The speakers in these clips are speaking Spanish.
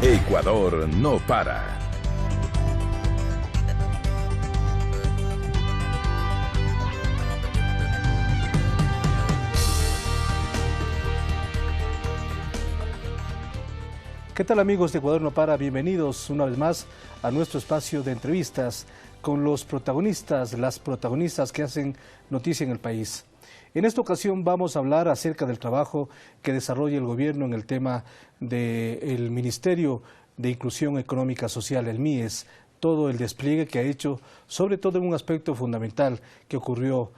Ecuador no para. ¿Qué tal, amigos de Ecuador no para? Bienvenidos una vez más a nuestro espacio de entrevistas con los protagonistas, las protagonistas que hacen noticia en el país. En esta ocasión vamos a hablar acerca del trabajo que desarrolla el gobierno en el tema del Ministerio de Inclusión Económica Social, el MIES, todo el despliegue que ha hecho, sobre todo en un aspecto fundamental que ocurrió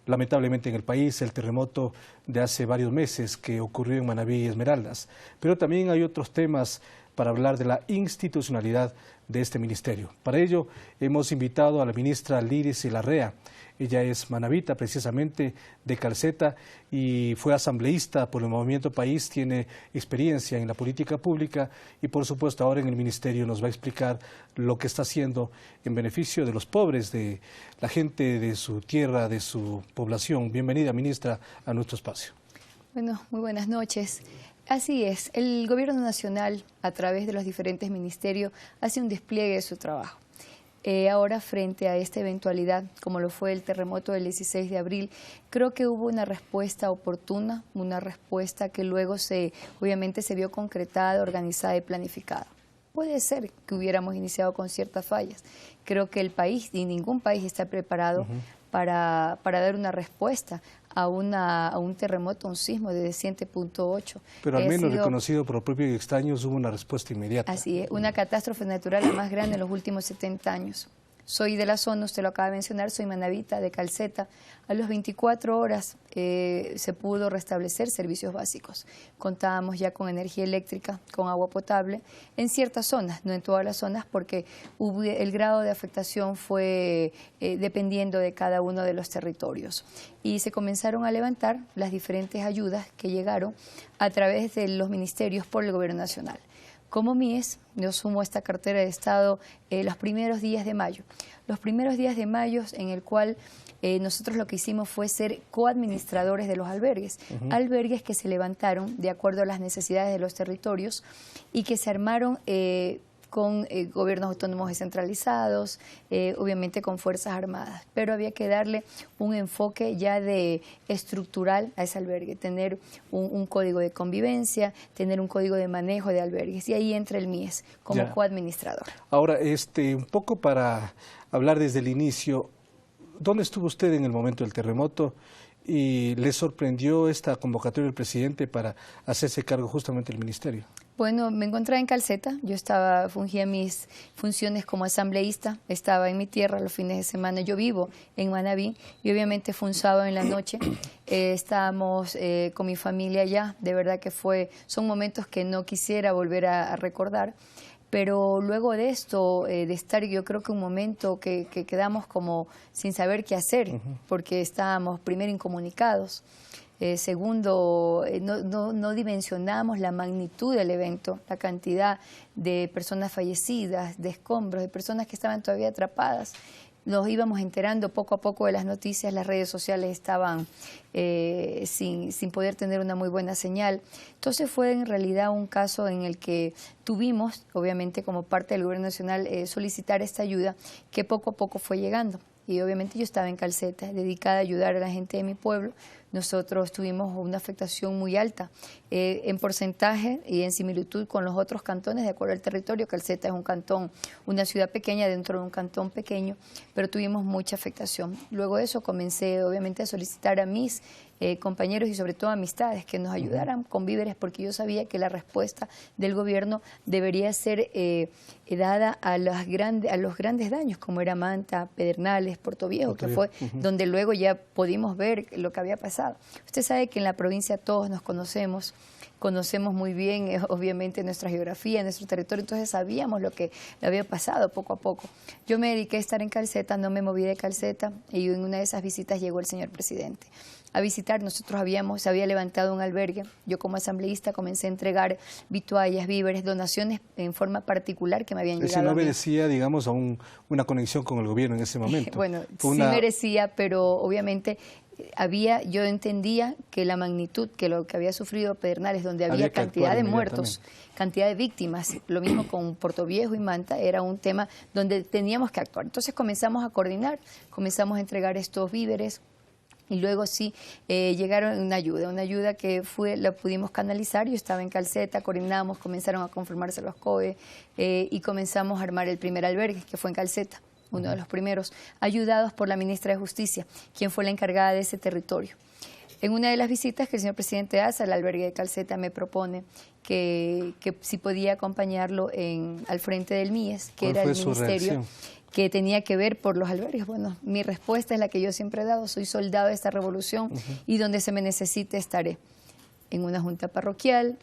lamentablemente en el país, el terremoto de hace varios meses que ocurrió en Manabí y Esmeraldas. Pero también hay otros temas para hablar de la institucionalidad de este ministerio. Para ello hemos invitado a la ministra Liris Larrea. Ella es manabita, precisamente de Calceta, y fue asambleísta por el Movimiento País, tiene experiencia en la política pública y por supuesto ahora en el ministerio nos va a explicar lo que está haciendo en beneficio de los pobres, de la gente de su tierra, de su población. Bienvenida, ministra, a nuestro espacio. Bueno, muy buenas noches. Así es, el Gobierno Nacional, a través de los diferentes ministerios, hace un despliegue de su trabajo. Ahora, frente a esta eventualidad, como lo fue el terremoto del 16 de abril, creo que hubo una respuesta oportuna, una respuesta que luego obviamente se vio concretada, organizada y planificada. Puede ser que hubiéramos iniciado con ciertas fallas. Creo que el país, y ningún país está preparado para dar una respuesta a un terremoto, un sismo de 7.8. Pero al menos reconocido por propios y extraños hubo una respuesta inmediata. Así es, una catástrofe natural la más grande en los últimos 70 años. Soy de la zona, usted lo acaba de mencionar, soy manabita de Calceta. A las 24 horas se pudo restablecer servicios básicos. Contábamos ya con energía eléctrica, con agua potable, en ciertas zonas, no en todas las zonas, porque el grado de afectación fue dependiendo de cada uno de los territorios. Y se comenzaron a levantar las diferentes ayudas que llegaron a través de los ministerios por el Gobierno Nacional. Como MIES, yo sumo a esta cartera de Estado los primeros días de mayo. Los primeros días de mayo en el cual nosotros lo que hicimos fue ser coadministradores de los albergues. Albergues que se levantaron de acuerdo a las necesidades de los territorios y que se armaron con gobiernos autónomos descentralizados, obviamente con Fuerzas Armadas, pero había que darle un enfoque ya estructural a ese albergue, tener un código de convivencia, tener un código de manejo de albergues, y ahí entra el MIES como coadministrador. Ahora, un poco para hablar desde el inicio, ¿dónde estuvo usted en el momento del terremoto? ¿Y le sorprendió esta convocatoria del presidente para hacerse cargo justamente del ministerio? Bueno, me encontraba en Calceta, fungía mis funciones como asambleísta, estaba en mi tierra los fines de semana, yo vivo en Manabí y obviamente fue un sábado en la noche, estábamos con mi familia allá, de verdad que son momentos que no quisiera volver a recordar. Pero luego de esto, de estar, yo creo que un momento que quedamos como sin saber qué hacer, porque estábamos primero incomunicados, segundo, no dimensionamos la magnitud del evento, la cantidad de personas fallecidas, de escombros, de personas que estaban todavía atrapadas. Nos íbamos enterando poco a poco de las noticias, las redes sociales estaban sin poder tener una muy buena señal. Entonces fue en realidad un caso en el que tuvimos, obviamente como parte del Gobierno Nacional, solicitar esta ayuda que poco a poco fue llegando. Y obviamente yo estaba en Calceta, dedicada a ayudar a la gente de mi pueblo. Nosotros tuvimos una afectación muy alta en porcentaje y en similitud con los otros cantones de acuerdo al territorio. Calceta es un cantón, una ciudad pequeña dentro de un cantón pequeño, pero tuvimos mucha afectación. Luego de eso comencé obviamente a solicitar a mis compañeros y sobre todo amistades que nos ayudaran con víveres, porque yo sabía que la respuesta del gobierno debería ser dada a los grandes daños, como era Manta, Pedernales, Puerto Viejo, que fue donde luego ya pudimos ver lo que había pasado. pasado. Usted sabe que en la provincia todos nos conocemos muy bien, obviamente, nuestra geografía, nuestro territorio, entonces sabíamos lo que había pasado poco a poco. Yo me dediqué a estar en Calceta, no me moví de Calceta, y en una de esas visitas llegó el señor presidente a visitar. Nosotros se había levantado un albergue, yo como asambleísta comencé a entregar vituallas, víveres, donaciones en forma particular que me habían llegado. Es decir, no merecía, digamos, a una conexión con el gobierno en ese momento. Bueno, sí merecía, pero obviamente yo entendía que la magnitud, que lo que había sufrido Pedernales, donde había cantidad de muertos, cantidad de víctimas, lo mismo con Portoviejo y Manta, era un tema donde teníamos que actuar. Entonces comenzamos a coordinar, comenzamos a entregar estos víveres, y luego sí llegaron una ayuda que la pudimos canalizar. Yo estaba en Calceta, coordinamos, comenzaron a conformarse los COE y comenzamos a armar el primer albergue, que fue en Calceta, uno de los primeros, ayudados por la ministra de Justicia, quien fue la encargada de ese territorio. En una de las visitas que el señor presidente hace al albergue de Calceta, me propone que si podía acompañarlo al frente del MIES, que era el ministerio que tenía que ver por los albergues. Bueno, mi respuesta es la que yo siempre he dado: soy soldado de esta revolución y donde se me necesite estaré. En una junta parroquial,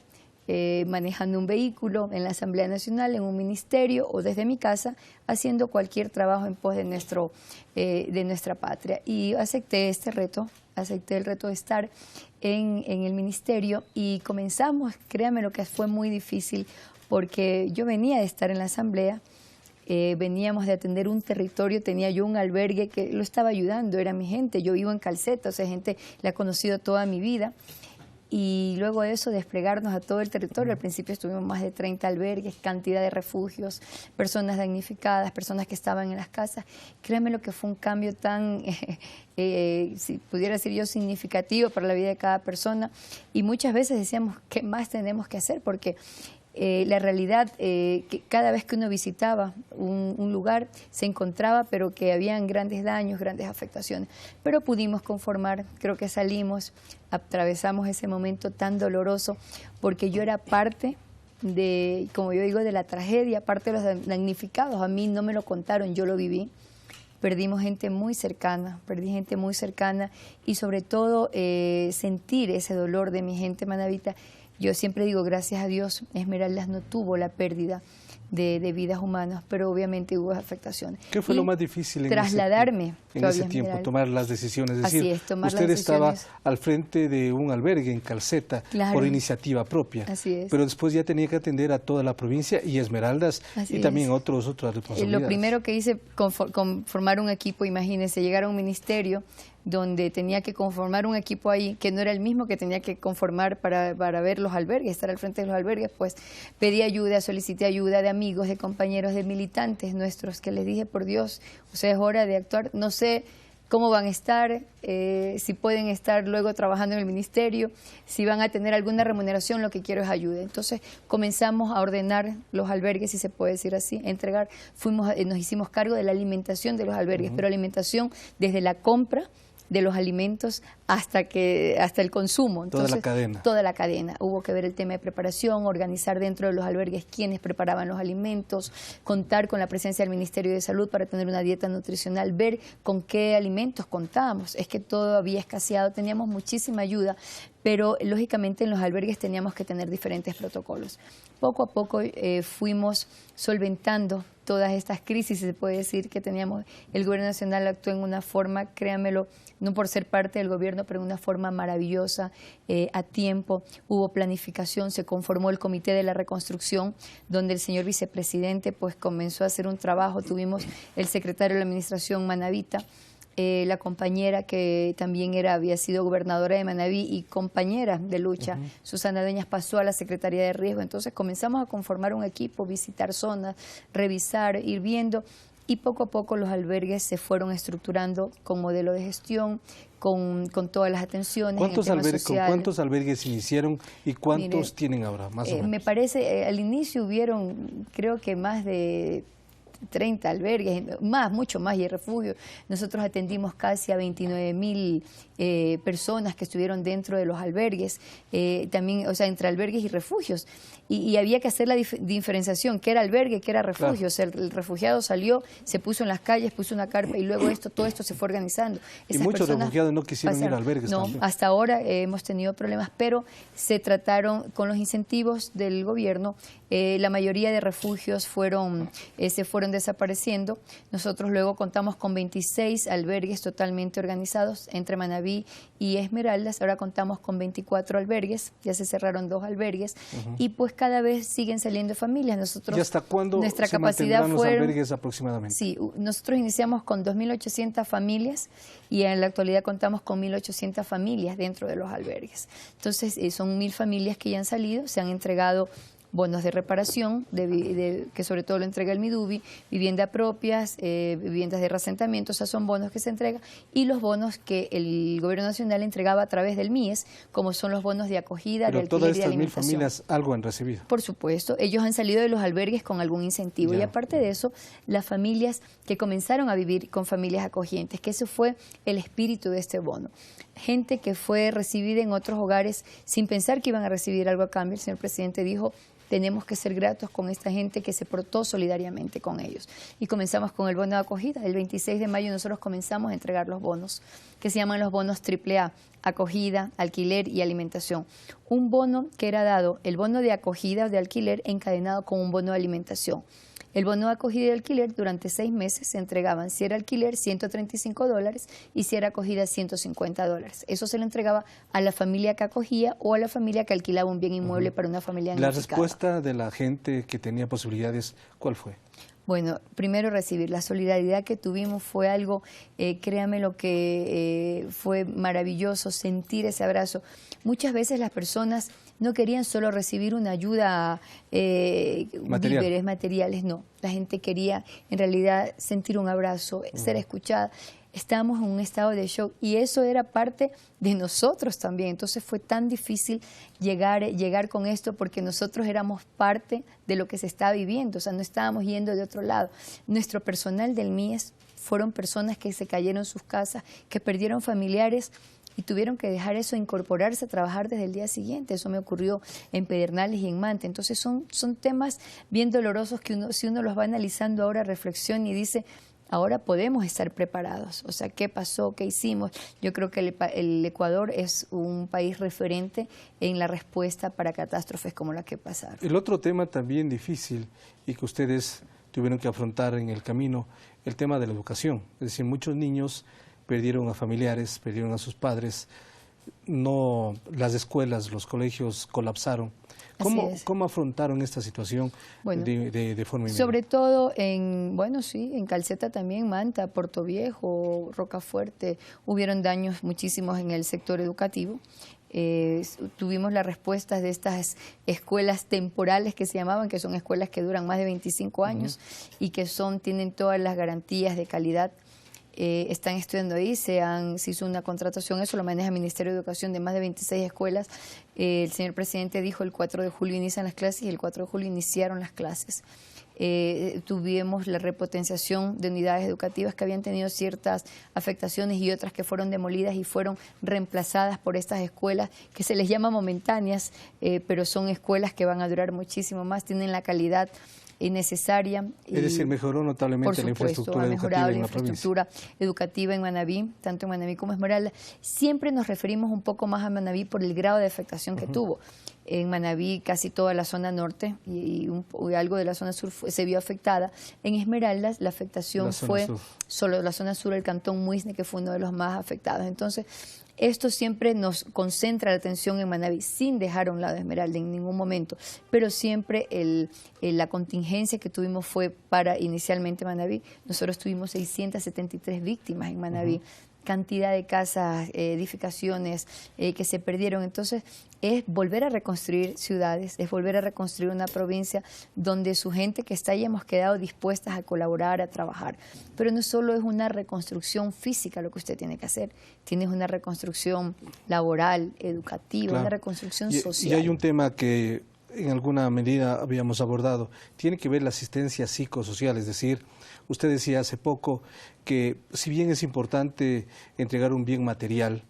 manejando un vehículo, en la Asamblea Nacional, en un ministerio o desde mi casa, haciendo cualquier trabajo en pos de nuestra patria. Y acepté este reto, acepté el reto de estar en el ministerio y comenzamos. Créanme lo que fue muy difícil, porque yo venía de estar en la Asamblea, veníamos de atender un territorio, tenía yo un albergue que lo estaba ayudando, era mi gente, yo vivo en Calceta, o sea, gente la he conocido toda mi vida, y luego de eso desplegarnos a todo el territorio. Al principio estuvimos más de 30 albergues, cantidad de refugios, personas damnificadas, personas que estaban en las casas. Créanme lo que fue un cambio tan, si pudiera decir yo, significativo para la vida de cada persona, y muchas veces decíamos, ¿qué más tenemos que hacer? Porque la realidad, que cada vez que uno visitaba un lugar se encontraba, pero que habían grandes daños, grandes afectaciones. Pero pudimos conformar, creo que salimos, atravesamos ese momento tan doloroso, porque yo era parte de, como yo digo, de la tragedia, parte de los damnificados. A mí no me lo contaron, yo lo viví. Perdimos gente muy cercana, perdí gente muy cercana, y sobre todo sentir ese dolor de mi gente manabita. Yo siempre digo, gracias a Dios, Esmeraldas no tuvo la pérdida de vidas humanas, pero obviamente hubo afectaciones. ¿Qué fue lo más difícil en ese tiempo? Tomar las decisiones. Es decir, usted estaba al frente de un albergue en Calceta, claro, por iniciativa propia, pero después ya tenía que atender a toda la provincia y Esmeraldas y también otras responsabilidades. Lo primero que hice, conformar un equipo. Imagínense, llegar a un ministerio donde tenía que conformar un equipo ahí, que no era el mismo que tenía que conformar para ver los albergues, estar al frente de los albergues. Pues pedí ayuda, solicité ayuda de amigos, de compañeros, de militantes nuestros, que les dije, por Dios, o sea, es hora de actuar. No sé cómo van a estar, si pueden estar luego trabajando en el ministerio, si van a tener alguna remuneración, lo que quiero es ayuda. Entonces comenzamos a ordenar los albergues, si se puede decir así, entregar. Nos hicimos cargo de la alimentación de los albergues, pero alimentación desde la compra de los alimentos hasta el consumo. Entonces, toda la cadena. Toda la cadena. Hubo que ver el tema de preparación, organizar dentro de los albergues quiénes preparaban los alimentos, contar con la presencia del Ministerio de Salud para tener una dieta nutricional, ver con qué alimentos contábamos. Es que todo había escaseado, teníamos muchísima ayuda, pero lógicamente en los albergues teníamos que tener diferentes protocolos. Poco a poco fuimos solventando todas estas crisis, se puede decir que teníamos. El gobierno nacional actuó en una forma, créanmelo, no por ser parte del gobierno, pero en una forma maravillosa, a tiempo. Hubo planificación, se conformó el Comité de la Reconstrucción, donde el señor vicepresidente pues comenzó a hacer un trabajo. Tuvimos el secretario de la Administración, Manabita, la compañera que también había sido gobernadora de Manabí y compañera de lucha, Susana Dueñas, pasó a la Secretaría de Riesgo. Entonces comenzamos a conformar un equipo, visitar zonas, revisar, ir viendo, y poco a poco los albergues se fueron estructurando con modelo de gestión, con todas las atenciones. ¿Con cuántos albergues iniciaron y cuántos tienen ahora, más o menos? Me parece, al inicio hubieron, creo que más de 30 albergues, mucho más, y refugios. Nosotros atendimos casi a 29.000 personas que estuvieron dentro de los albergues, también, o sea, entre albergues y refugios. Y había que hacer la diferenciación, qué era albergue, qué era refugio. Claro. O sea, el refugiado salió, se puso en las calles, puso una carpa y luego todo esto se fue organizando. Y muchos refugiados no quisieron ir a albergues No, también. hasta ahora hemos tenido problemas, pero se trataron con los incentivos del gobierno. La mayoría de refugios se fueron desapareciendo. Nosotros luego contamos con 26 albergues totalmente organizados entre Manabí y Esmeraldas. Ahora contamos con 24 albergues, ya se cerraron 2 albergues, y pues cada vez siguen saliendo familias. Nosotros, ¿Y hasta cuándo nuestra se capacidad mantendrán los albergues aproximadamente? Sí, nosotros iniciamos con 2.800 familias y en la actualidad contamos con 1.800 familias dentro de los albergues. Entonces, son 1.000 familias que ya han salido, se han entregado bonos de reparación, que sobre todo lo entrega el Midubi, viviendas propias, viviendas de reasentamiento, o sea, son bonos que se entregan, y los bonos que el Gobierno Nacional entregaba a través del MIES, como son los bonos de acogida, de alquiler y de Pero todas estas 1.000 alimentación. familias algo han recibido. Por supuesto, ellos han salido de los albergues con algún incentivo. Ya. Y aparte de eso, las familias que comenzaron a vivir con familias acogientes, que ese fue el espíritu de este bono. Gente que fue recibida en otros hogares sin pensar que iban a recibir algo a cambio. El señor presidente dijo: tenemos que ser gratos con esta gente que se portó solidariamente con ellos. Y comenzamos con el bono de acogida. El 26 de mayo nosotros comenzamos a entregar los bonos, que se llaman los bonos AAA, acogida, alquiler y alimentación. Un bono que era dado, el bono de acogida o de alquiler, encadenado con un bono de alimentación. El bono de acogida y alquiler durante 6 meses se entregaban, si era alquiler, $135 y si era acogida, $150. Eso se le entregaba a la familia que acogía o a la familia que alquilaba un bien inmueble para una familia La damnificada. respuesta de la gente que tenía posibilidades, ¿cuál fue? Bueno, primero recibir la solidaridad que tuvimos fue algo, créame lo que fue maravilloso, sentir ese abrazo. Muchas veces las personas no querían solo recibir una ayuda, víveres materiales, no. La gente quería en realidad sentir un abrazo, ser escuchada. Estábamos en un estado de shock y eso era parte de nosotros también. Entonces fue tan difícil llegar con esto porque nosotros éramos parte de lo que se estaba viviendo, o sea, no estábamos yendo de otro lado. Nuestro personal del MIES fueron personas que se cayeron en sus casas, que perdieron familiares y tuvieron que dejar eso, incorporarse a trabajar desde el día siguiente. Eso me ocurrió en Pedernales y en Manta. Entonces son temas bien dolorosos que si uno los va analizando ahora, reflexiona y dice: ahora podemos estar preparados. O sea, ¿qué pasó? ¿Qué hicimos? Yo creo que el Ecuador es un país referente en la respuesta para catástrofes como la que pasaron. El otro tema también difícil y que ustedes tuvieron que afrontar en el camino, el tema de la educación. Es decir, muchos niños perdieron a familiares, perdieron a sus padres, las escuelas, los colegios colapsaron. ¿Cómo afrontaron esta situación de forma inmediata? Sobre todo en Calceta también, Manta, Puerto Viejo, Rocafuerte, hubieron daños muchísimos en el sector educativo. Tuvimos las respuestas de estas escuelas temporales que se llamaban, que son escuelas que duran más de 25 años y que tienen todas las garantías de calidad. Están estudiando ahí, se hizo una contratación, eso lo maneja el Ministerio de Educación, de más de 26 escuelas. El señor presidente dijo: el 4 de julio inician las clases, y el 4 de julio iniciaron las clases. Tuvimos la repotenciación de unidades educativas que habían tenido ciertas afectaciones y otras que fueron demolidas y fueron reemplazadas por estas escuelas que se les llama momentáneas, pero son escuelas que van a durar muchísimo más, tienen la calidad necesaria. Es decir, mejoró notablemente la infraestructura educativa en la provincia. Educativa en Manabí, tanto en Manabí como en Esmeraldas. Siempre nos referimos un poco más a Manabí por el grado de afectación que tuvo. En Manabí casi toda la zona norte y algo de la zona sur se vio afectada. En Esmeraldas la afectación fue solo la zona sur, el cantón Muisne, que fue uno de los más afectados. Entonces, esto siempre nos concentra la atención en Manabí, sin dejar a un lado Esmeralda en ningún momento, pero siempre la contingencia que tuvimos fue para inicialmente Manabí. Nosotros tuvimos 673 víctimas en Manabí, cantidad de casas, edificaciones que se perdieron. Entonces, es volver a reconstruir ciudades, es volver a reconstruir una provincia donde su gente que está ahí hemos quedado dispuestas a colaborar, a trabajar. Pero no solo es una reconstrucción física lo que usted tiene que hacer, tienes una reconstrucción laboral, educativa, una reconstrucción social. Y hay un tema que en alguna medida habíamos abordado, tiene que ver la asistencia psicosocial, es decir, usted decía hace poco que si bien es importante entregar un bien material,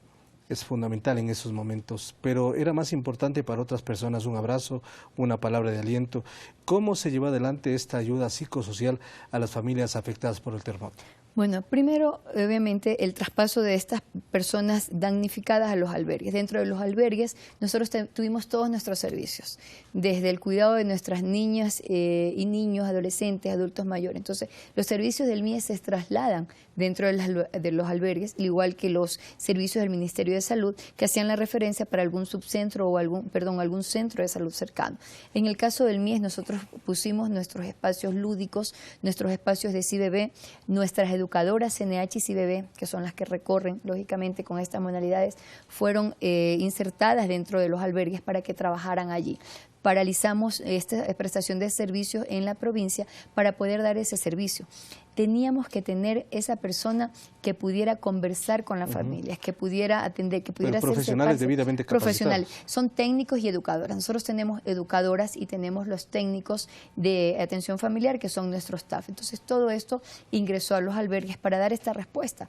es fundamental en esos momentos, pero era más importante para otras personas un abrazo, una palabra de aliento. ¿Cómo se lleva adelante esta ayuda psicosocial a las familias afectadas por el terremoto? Bueno, primero, obviamente, el traspaso de estas personas damnificadas a los albergues. Dentro de los albergues, nosotros tuvimos todos nuestros servicios, desde el cuidado de nuestras niñas y niños, adolescentes, adultos mayores. Entonces, los servicios del MIE se trasladan dentro de los albergues, al igual que los servicios del Ministerio de Salud, que hacían la referencia para algún subcentro o algún centro de salud cercano. En el caso del MIE, nosotros pusimos nuestros espacios lúdicos, nuestros espacios de CIBB, nuestras educadoras CNH y CIBB, que son las que recorren, lógicamente, con estas modalidades, fueron insertadas dentro de los albergues para que trabajaran allí. Paralizamos esta prestación de servicios en la provincia para poder dar ese servicio. Teníamos que tener esa persona que pudiera conversar con las familias, que pudiera atender, que pudiera hacer profesionales debidamente capacitados. Profesionales, son técnicos y educadoras. Nosotros tenemos educadoras y tenemos los técnicos de atención familiar, que son nuestro staff. Entonces, todo esto ingresó a los albergues para dar esta respuesta.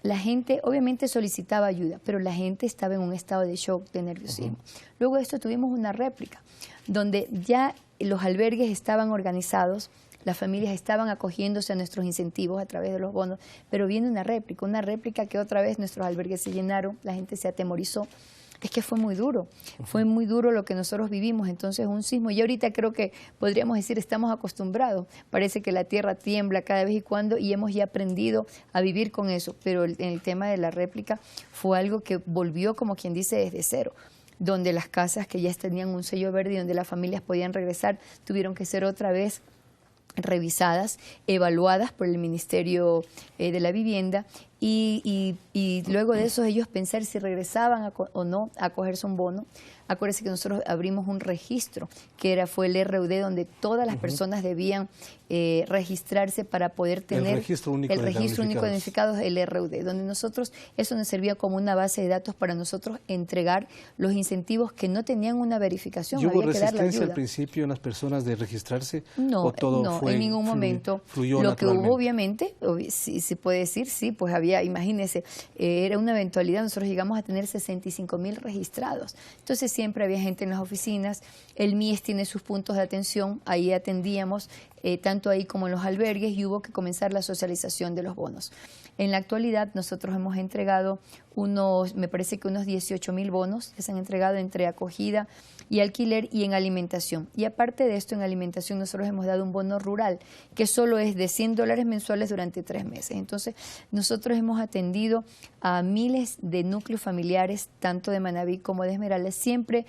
La gente obviamente solicitaba ayuda, pero la gente estaba en un estado de shock, de nerviosismo. Luego de esto tuvimos una réplica, donde ya los albergues estaban organizados, las familias estaban acogiéndose a nuestros incentivos a través de los bonos, pero viene una réplica que otra vez nuestros albergues se llenaron, la gente se atemorizó. Es que fue muy duro lo que nosotros vivimos, entonces un sismo, y ahorita creo que podríamos decir estamos acostumbrados, parece que la tierra tiembla cada vez y cuando y hemos ya aprendido a vivir con eso, pero en el tema de la réplica fue algo que volvió, como quien dice, desde cero, donde las casas que ya tenían un sello verde y donde las familias podían regresar, tuvieron que ser otra vez revisadas, evaluadas por el Ministerio de la Vivienda y luego de eso ellos pensar si regresaban o no a cogerse un bono. Acuérdense que nosotros abrimos un registro que fue el RUD, donde todas las personas debían registrarse para poder tener el registro único de damnificados, el RUD, donde nosotros, eso nos servía como una base de datos para nosotros entregar los incentivos que no tenían una verificación. ¿Y hubo resistencia al principio en las personas de registrarse? No, ¿o todo no, fue, en ningún momento. Fluyó lo que naturalmente? hubo, obviamente, sí, se puede decir, sí, pues había, imagínense, era una eventualidad, nosotros llegamos a tener 65.000 registrados. Entonces siempre había gente en las oficinas, el MIES tiene sus puntos de atención, ahí atendíamos, tanto ahí como en los albergues, y hubo que comenzar la socialización de los bonos. En la actualidad nosotros hemos entregado me parece que unos 18.000 bonos que se han entregado entre acogida y alquiler y en alimentación. Y aparte de esto, en alimentación nosotros hemos dado un bono rural que solo es de $100 mensuales durante 3 meses. Entonces, nosotros hemos atendido a miles de núcleos familiares, tanto de Manabí como de Esmeraldas, siempre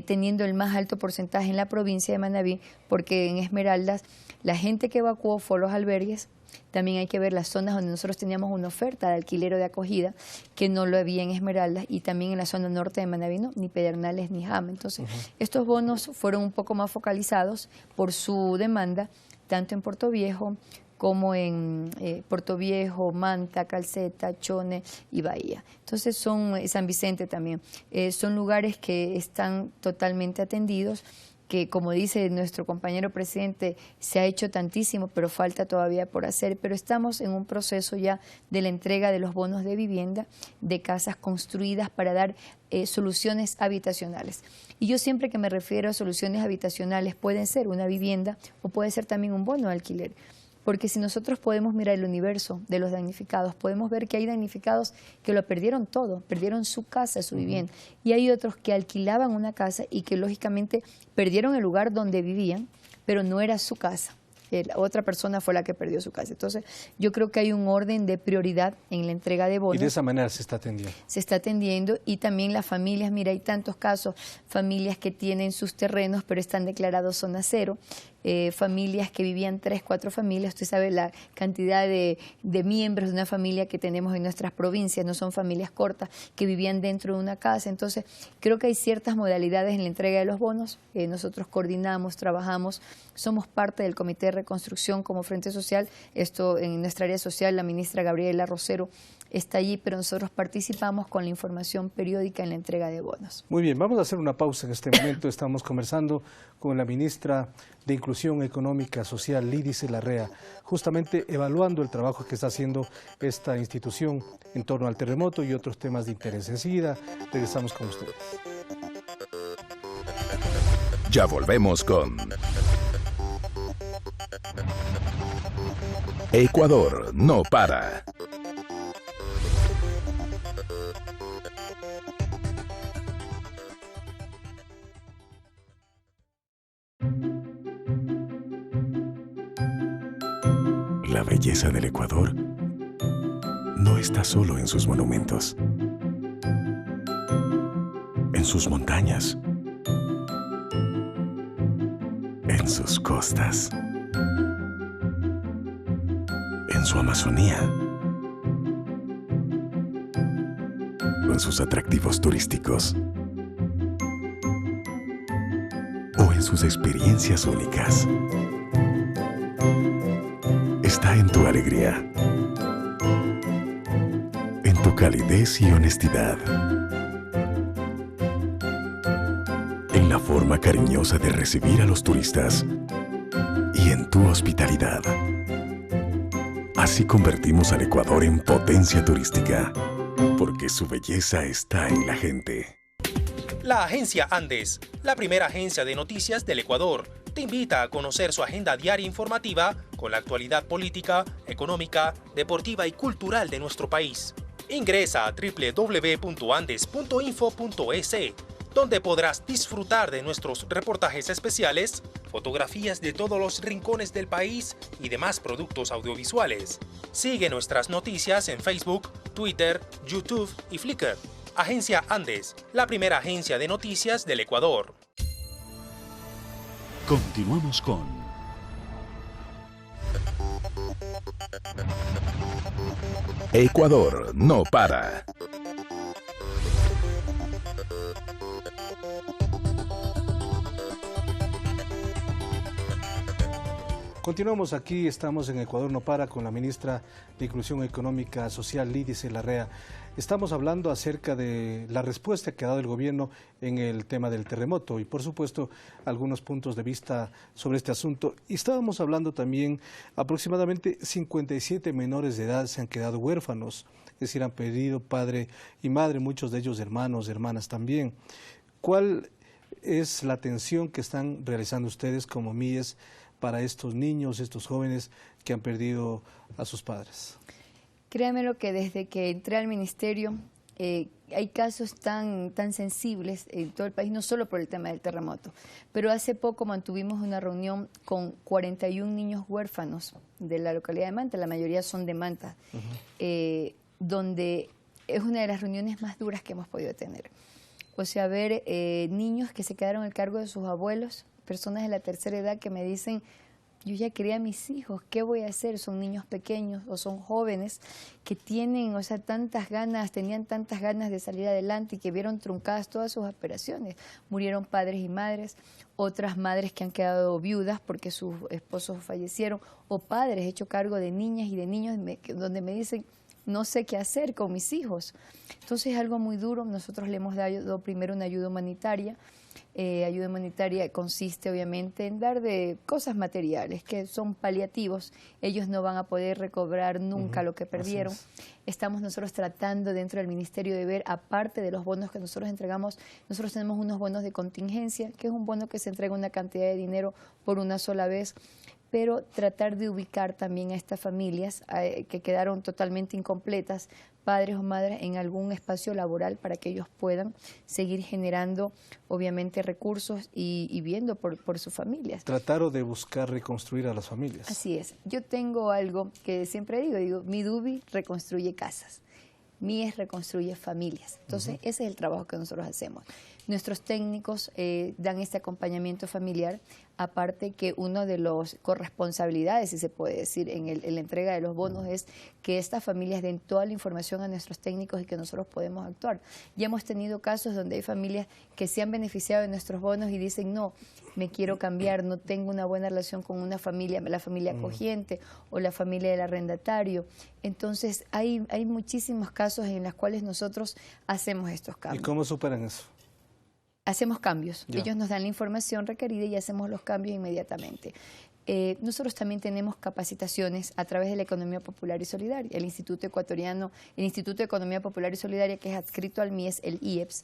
teniendo el más alto porcentaje en la provincia de Manabí, porque en Esmeraldas la gente que evacuó fue a los albergues. También hay que ver las zonas donde nosotros teníamos una oferta de alquiler o de acogida que no lo había en Esmeraldas, y también en la zona norte de Manabí, no, ni Pedernales ni Jama. Entonces, estos bonos fueron un poco más focalizados por su demanda, tanto en Puerto Viejo como en Puerto Viejo, Manta, Calceta, Chone y Bahía. Entonces San Vicente también, son lugares que están totalmente atendidos, que como dice nuestro compañero presidente, se ha hecho tantísimo, pero falta todavía por hacer, pero estamos en un proceso ya de la entrega de los bonos de vivienda, de casas construidas para dar soluciones habitacionales. Y yo siempre que me refiero a soluciones habitacionales, pueden ser una vivienda o puede ser también un bono de alquiler. Porque si nosotros podemos mirar el universo de los damnificados, podemos ver que hay damnificados que lo perdieron todo, perdieron su casa, su vivienda, y hay otros que alquilaban una casa y que lógicamente perdieron el lugar donde vivían, pero no era su casa. Otra persona fue la que perdió su casa. Entonces, yo creo que hay un orden de prioridad en la entrega de bonos. Y de esa manera se está atendiendo. Se está atendiendo, y también las familias, mira, hay tantos casos, familias que tienen sus terrenos pero están declarados zona cero, familias que vivían 3, 4 familias, usted sabe la cantidad de miembros de una familia que tenemos en nuestras provincias, no son familias cortas, que vivían dentro de una casa. Entonces, creo que hay ciertas modalidades en la entrega de los bonos, nosotros coordinamos, trabajamos, somos parte del Comité de Reconstrucción como Frente Social, esto en nuestra área social, la ministra Gabriela Rosero está allí, pero nosotros participamos con la información periódica en la entrega de bonos. Muy bien, vamos a hacer una pausa en este momento. Estamos conversando con la ministra de Inclusión Económica Social, Lidice Larrea, justamente evaluando el trabajo que está haciendo esta institución en torno al terremoto y otros temas de interés. Enseguida regresamos con ustedes. Ya volvemos con Ecuador no para. La belleza del Ecuador no está solo en sus monumentos, en sus montañas, en sus costas, en su Amazonía, o en sus atractivos turísticos, o en sus experiencias únicas. Está en tu alegría, en tu calidez y honestidad, en la forma cariñosa de recibir a los turistas y en tu hospitalidad. Así convertimos al Ecuador en potencia turística, porque su belleza está en la gente. La Agencia Andes, la primera agencia de noticias del Ecuador, te invita a conocer su agenda diaria informativa con la actualidad política, económica, deportiva y cultural de nuestro país. Ingresa a www.andes.info.es, donde podrás disfrutar de nuestros reportajes especiales, fotografías de todos los rincones del país y demás productos audiovisuales. Sigue nuestras noticias en Facebook, Twitter, YouTube y Flickr. Agencia Andes, la primera agencia de noticias del Ecuador. Continuamos con Ecuador no para. Continuamos aquí, estamos en Ecuador no para con la ministra de Inclusión Económica Social, Lidice Larrea. Estamos hablando acerca de la respuesta que ha dado el gobierno en el tema del terremoto y por supuesto algunos puntos de vista sobre este asunto. Y estábamos hablando también, aproximadamente 57 menores de edad se han quedado huérfanos, es decir, han perdido padre y madre, muchos de ellos hermanos, hermanas también. ¿Cuál es la atención que están realizando ustedes como MIES para estos niños, estos jóvenes que han perdido a sus padres? Créanmelo que desde que entré al ministerio hay casos tan sensibles en todo el país, no solo por el tema del terremoto, pero hace poco mantuvimos una reunión con 41 niños huérfanos de la localidad de Manta, la mayoría son de Manta, donde es una de las reuniones más duras que hemos podido tener. O sea, ver niños que se quedaron al cargo de sus abuelos, personas de la tercera edad que me dicen, yo ya quería a mis hijos, ¿qué voy a hacer? Son niños pequeños o son jóvenes que tienen, o sea, tenían tantas ganas de salir adelante y que vieron truncadas todas sus aspiraciones. Murieron padres y madres, otras madres que han quedado viudas porque sus esposos fallecieron, o padres hechos cargo de niñas y de niños donde me dicen, no sé qué hacer con mis hijos. Entonces es algo muy duro. Nosotros le hemos dado primero una ayuda humanitaria. Ayuda humanitaria consiste obviamente en dar de cosas materiales que son paliativos. Ellos no van a poder recobrar nunca lo que perdieron. Estamos nosotros tratando dentro del ministerio de ver, aparte de los bonos que nosotros entregamos, nosotros tenemos unos bonos de contingencia, que es un bono que se entrega una cantidad de dinero por una sola vez, pero tratar de ubicar también a estas familias que quedaron totalmente incompletas, padres o madres, en algún espacio laboral para que ellos puedan seguir generando, obviamente, recursos y viendo por sus familias. Tratar o de buscar reconstruir a las familias. Así es. Yo tengo algo que siempre digo, mi DUBI reconstruye casas, MIES reconstruye familias. Entonces, ese es el trabajo que nosotros hacemos. Nuestros técnicos dan este acompañamiento familiar, aparte que uno de los corresponsabilidades, si se puede decir, en la entrega de los bonos es que estas familias den toda la información a nuestros técnicos y que nosotros podemos actuar. Ya hemos tenido casos donde hay familias que se han beneficiado de nuestros bonos y dicen, no, me quiero cambiar, no tengo una buena relación con una familia, la familia acogiente o la familia del arrendatario. Entonces, hay muchísimos casos en los cuales nosotros hacemos estos cambios. ¿Y cómo superan eso? Hacemos cambios. Ya. Ellos nos dan la información requerida y hacemos los cambios inmediatamente. Nosotros también tenemos capacitaciones a través de la Economía Popular y Solidaria. El Instituto de Economía Popular y Solidaria, que es adscrito al MIES, el IEPS,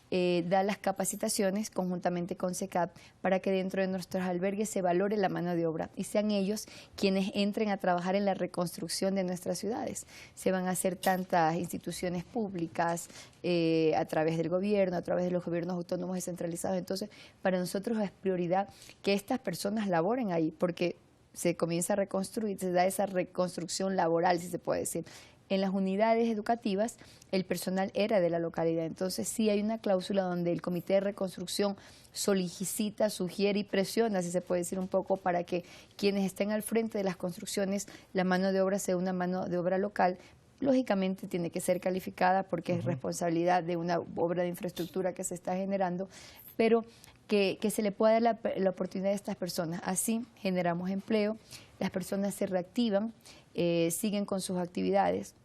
da las capacitaciones conjuntamente con SECAP para que dentro de nuestros albergues se valore la mano de obra y sean ellos quienes entren a trabajar en la reconstrucción de nuestras ciudades. Se van a hacer tantas instituciones públicas a través del gobierno, a través de los gobiernos autónomos descentralizados. Entonces, para nosotros es prioridad que estas personas laboren ahí, porque se comienza a reconstruir, se da esa reconstrucción laboral, si se puede decir. En las unidades educativas el personal era de la localidad, entonces sí hay una cláusula donde el Comité de Reconstrucción solicita, sugiere y presiona, si se puede decir un poco, para que quienes estén al frente de las construcciones, la mano de obra sea una mano de obra local. Lógicamente tiene que ser calificada porque es responsabilidad de una obra de infraestructura que se está generando, pero que se le pueda dar la oportunidad a estas personas. Así generamos empleo, las personas se reactivan, siguen con sus actividades.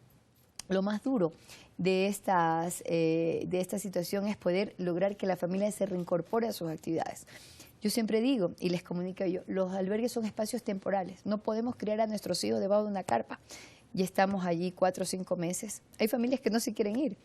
Lo más duro de esta situación es poder lograr que la familia se reincorpore a sus actividades. Yo siempre digo, y les comunico yo, los albergues son espacios temporales. No podemos criar a nuestros hijos debajo de una carpa. Ya estamos allí 4 o 5 meses. Hay familias que no se quieren ir.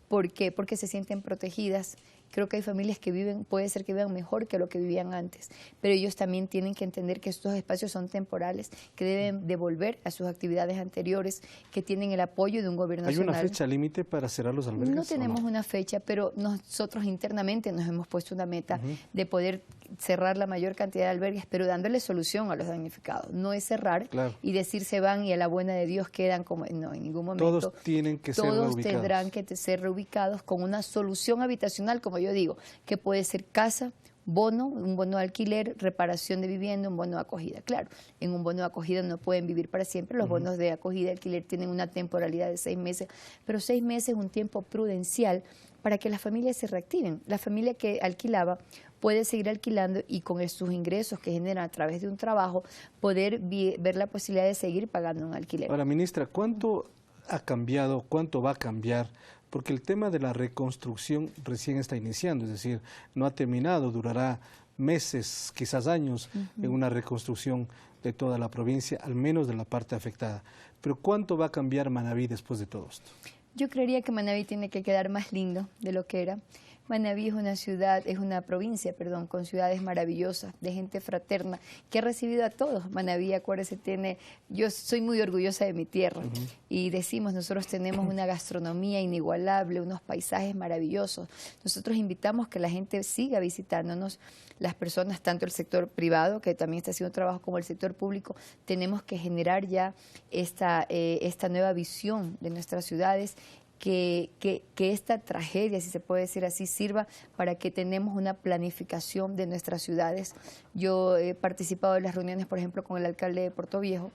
¿Por qué? Porque se sienten protegidas. Creo que hay familias que viven, puede ser que vivan mejor que lo que vivían antes, pero ellos también tienen que entender que estos espacios son temporales, que deben devolver a sus actividades anteriores, que tienen el apoyo de un gobierno nacional. ¿Hay una fecha límite para cerrar los albergues? No tenemos una fecha, pero nosotros internamente nos hemos puesto una meta de poder cerrar la mayor cantidad de albergues, pero dándole solución a los damnificados. No es cerrar y decir se van y a la buena de Dios quedan como... No, en ningún momento. Todos tienen que ser reubicados. Todos tendrán que ser reubicados con una solución habitacional, como yo digo, que puede ser casa, bono, un bono de alquiler, reparación de vivienda, un bono de acogida. Claro, en un bono de acogida no pueden vivir para siempre, los bonos de acogida y alquiler tienen una temporalidad de 6 meses, pero 6 meses es un tiempo prudencial para que las familias se reactiven. La familia que alquilaba puede seguir alquilando y con sus ingresos que generan a través de un trabajo, poder ver la posibilidad de seguir pagando un alquiler. Ahora, ministra, ¿cuánto ha cambiado, cuánto va a cambiar? Porque el tema de la reconstrucción recién está iniciando, es decir, no ha terminado, durará meses, quizás años, en una reconstrucción de toda la provincia, al menos de la parte afectada. Pero ¿cuánto va a cambiar Manabí después de todo esto? Yo creería que Manabí tiene que quedar más lindo de lo que era. Manabí es una provincia, con ciudades maravillosas, de gente fraterna, que ha recibido a todos. Manabí, acuérdese, yo soy muy orgullosa de mi tierra y decimos, nosotros tenemos una gastronomía inigualable, unos paisajes maravillosos. Nosotros invitamos que la gente siga visitándonos, las personas, tanto el sector privado, que también está haciendo trabajo, como el sector público, tenemos que generar ya esta nueva visión de nuestras ciudades, que esta tragedia, si se puede decir así, sirva para que tenemos una planificación de nuestras ciudades. Yo he participado en las reuniones, por ejemplo, con el alcalde de Puerto Viejo,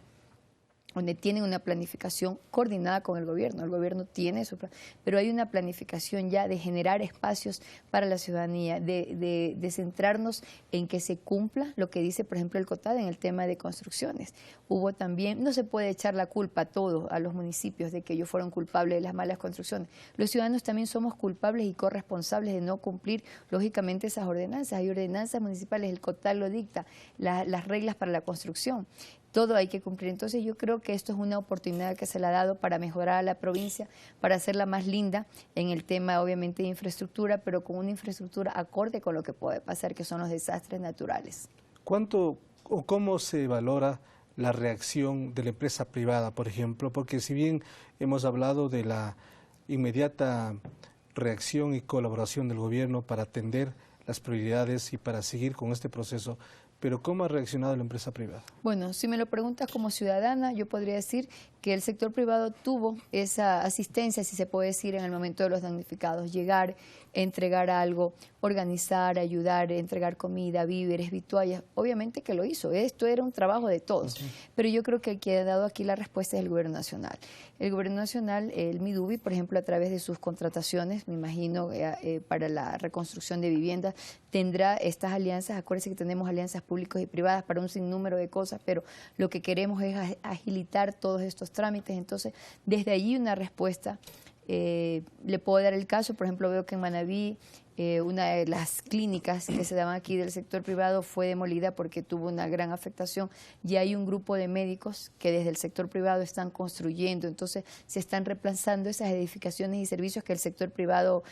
donde tienen una planificación coordinada con el gobierno tiene su plan, pero hay una planificación ya de generar espacios para la ciudadanía, de centrarnos en que se cumpla lo que dice, por ejemplo, el COTAD en el tema de construcciones. Hubo también, no se puede echar la culpa a todos, a los municipios, de que ellos fueron culpables de las malas construcciones. Los ciudadanos también somos culpables y corresponsables de no cumplir, lógicamente, esas ordenanzas. Hay ordenanzas municipales, el COTAD lo dicta, las reglas para la construcción. Todo hay que cumplir. Entonces yo creo que esto es una oportunidad que se le ha dado para mejorar a la provincia, para hacerla más linda en el tema obviamente de infraestructura, pero con una infraestructura acorde con lo que puede pasar, que son los desastres naturales. ¿Cuánto o cómo se valora la reacción de la empresa privada, por ejemplo? Porque si bien hemos hablado de la inmediata reacción y colaboración del gobierno para atender las prioridades y para seguir con este proceso, pero ¿cómo ha reaccionado la empresa privada? Bueno, si me lo preguntas como ciudadana, yo podría decir que el sector privado tuvo esa asistencia, si se puede decir, en el momento de los damnificados, llegar, entregar algo. organizar, ayudar, entregar comida, víveres, vituallas. Obviamente que lo hizo, esto era un trabajo de todos, pero yo creo que el que ha dado aquí la respuesta es el Gobierno Nacional. El Gobierno Nacional, el Midubi, por ejemplo, a través de sus contrataciones, me imagino, para la reconstrucción de viviendas, tendrá estas alianzas. Acuérdense que tenemos alianzas públicas y privadas para un sinnúmero de cosas, pero lo que queremos es agilitar todos estos trámites. Entonces, desde allí una respuesta. Le puedo dar el caso, por ejemplo, veo que en Manabí una de las clínicas que se daban aquí del sector privado fue demolida porque tuvo una gran afectación. Ya hay un grupo de médicos que desde el sector privado están construyendo, entonces se están reemplazando esas edificaciones y servicios que el sector privado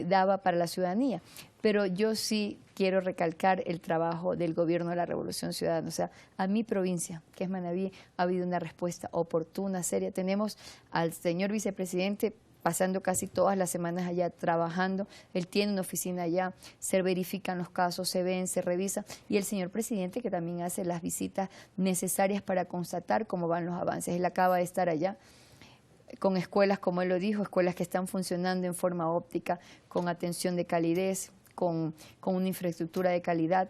daba para la ciudadanía. Pero yo sí quiero recalcar el trabajo del Gobierno de la Revolución Ciudadana. O sea, a mi provincia, que es Manabí, ha habido una respuesta oportuna, seria. Tenemos al señor vicepresidente pasando casi todas las semanas allá trabajando. Él tiene una oficina allá, se verifican los casos, se ven, se revisan. Y el señor presidente, que también hace las visitas necesarias para constatar cómo van los avances. Él acaba de estar allá con escuelas, como él lo dijo, escuelas que están funcionando en forma óptica, con atención de calidez, con una infraestructura de calidad.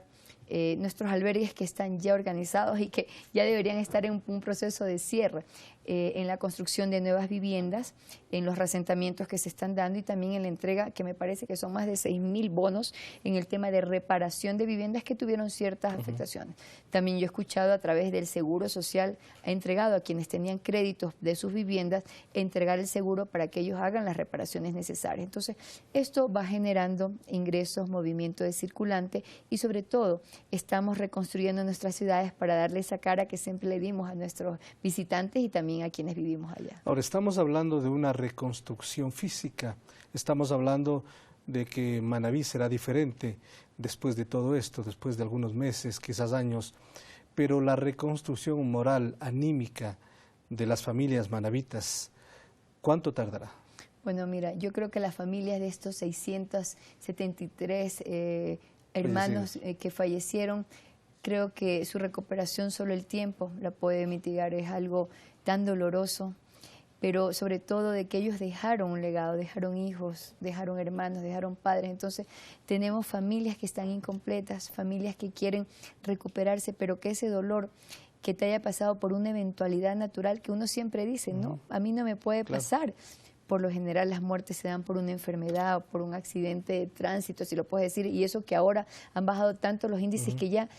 Nuestros albergues que están ya organizados y que ya deberían estar en un proceso de cierre, en la construcción de nuevas viviendas, en los reasentamientos que se están dando y también en la entrega, que me parece que son más de 6.000 bonos en el tema de reparación de viviendas que tuvieron ciertas afectaciones. También yo he escuchado a través del Seguro Social, ha entregado a quienes tenían créditos de sus viviendas, entregar el seguro para que ellos hagan las reparaciones necesarias. Entonces, esto va generando ingresos, movimiento de circulante y sobre todo estamos reconstruyendo nuestras ciudades para darle esa cara que siempre le dimos a nuestros visitantes y también a quienes vivimos allá. Ahora, estamos hablando de una reconstrucción física, estamos hablando de que Manabí será diferente después de todo esto, después de algunos meses, quizás años, pero la reconstrucción moral, anímica de las familias manabitas, ¿cuánto tardará? Bueno, mira, yo creo que las familias de estos 673 hermanos que fallecieron, creo que su recuperación solo el tiempo la puede mitigar. Es algo tan doloroso, pero sobre todo de que ellos dejaron un legado, dejaron hijos, dejaron hermanos, dejaron padres. Entonces tenemos familias que están incompletas, familias que quieren recuperarse, pero que ese dolor que te haya pasado por una eventualidad natural que uno siempre dice, no, a mí no me puede pasar. Por lo general las muertes se dan por una enfermedad o por un accidente de tránsito, si lo puedes decir, y eso que ahora han bajado tanto los índices que ya,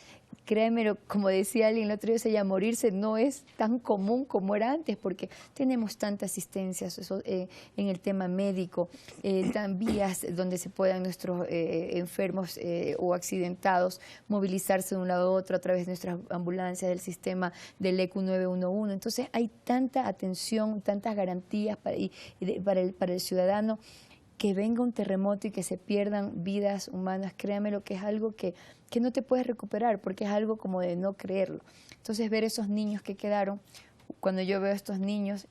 créemelo, como decía alguien el otro día, ya morirse no es tan común como era antes, porque tenemos tantas asistencias en el tema médico, tan vías donde se puedan nuestros enfermos o accidentados movilizarse de un lado a otro a través de nuestras ambulancias, del sistema del ECU 911. Entonces hay tanta atención, tantas garantías para el ciudadano. Que venga un terremoto y que se pierdan vidas humanas, créame lo que es algo que no te puedes recuperar, porque es algo como de no creerlo. Entonces ver esos niños que quedaron, cuando yo veo a estos niños,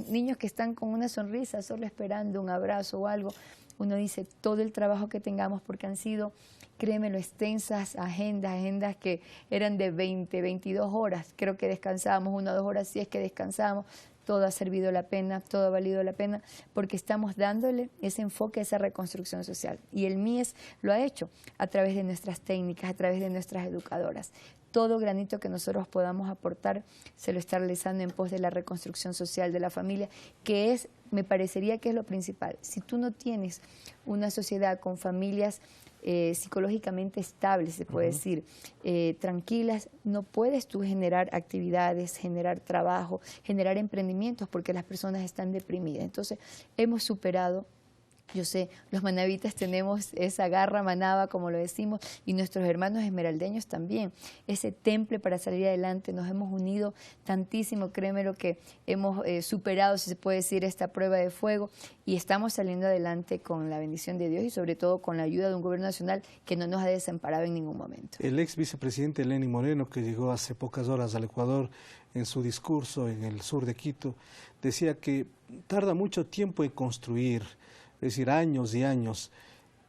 niños que están con una sonrisa, solo esperando un abrazo o algo, uno dice todo el trabajo que tengamos, porque han sido, créemelo, extensas agendas que eran de 20, 22 horas, creo que descansábamos 1 o 2 horas, si es que descansábamos. Todo ha servido la pena, todo ha valido la pena, porque estamos dándole ese enfoque a esa reconstrucción social. Y el MIES lo ha hecho a través de nuestras técnicas, a través de nuestras educadoras. Todo granito que nosotros podamos aportar se lo está realizando en pos de la reconstrucción social de la familia, que es, me parecería que es lo principal. Si tú no tienes una sociedad con familias psicológicamente estables, se puede decir, tranquilas, no puedes tú generar actividades, generar trabajo, generar emprendimientos, porque las personas están deprimidas. Entonces, hemos superado. Yo sé, los manabitas tenemos esa garra manaba, como lo decimos, y nuestros hermanos esmeraldeños también. Ese temple para salir adelante, nos hemos unido tantísimo, créeme lo que hemos superado, si se puede decir, esta prueba de fuego, y estamos saliendo adelante con la bendición de Dios y sobre todo con la ayuda de un gobierno nacional que no nos ha desamparado en ningún momento. El ex vicepresidente Lenín Moreno, que llegó hace pocas horas al Ecuador, en su discurso en el sur de Quito, decía que tarda mucho tiempo en construir, es decir, años y años,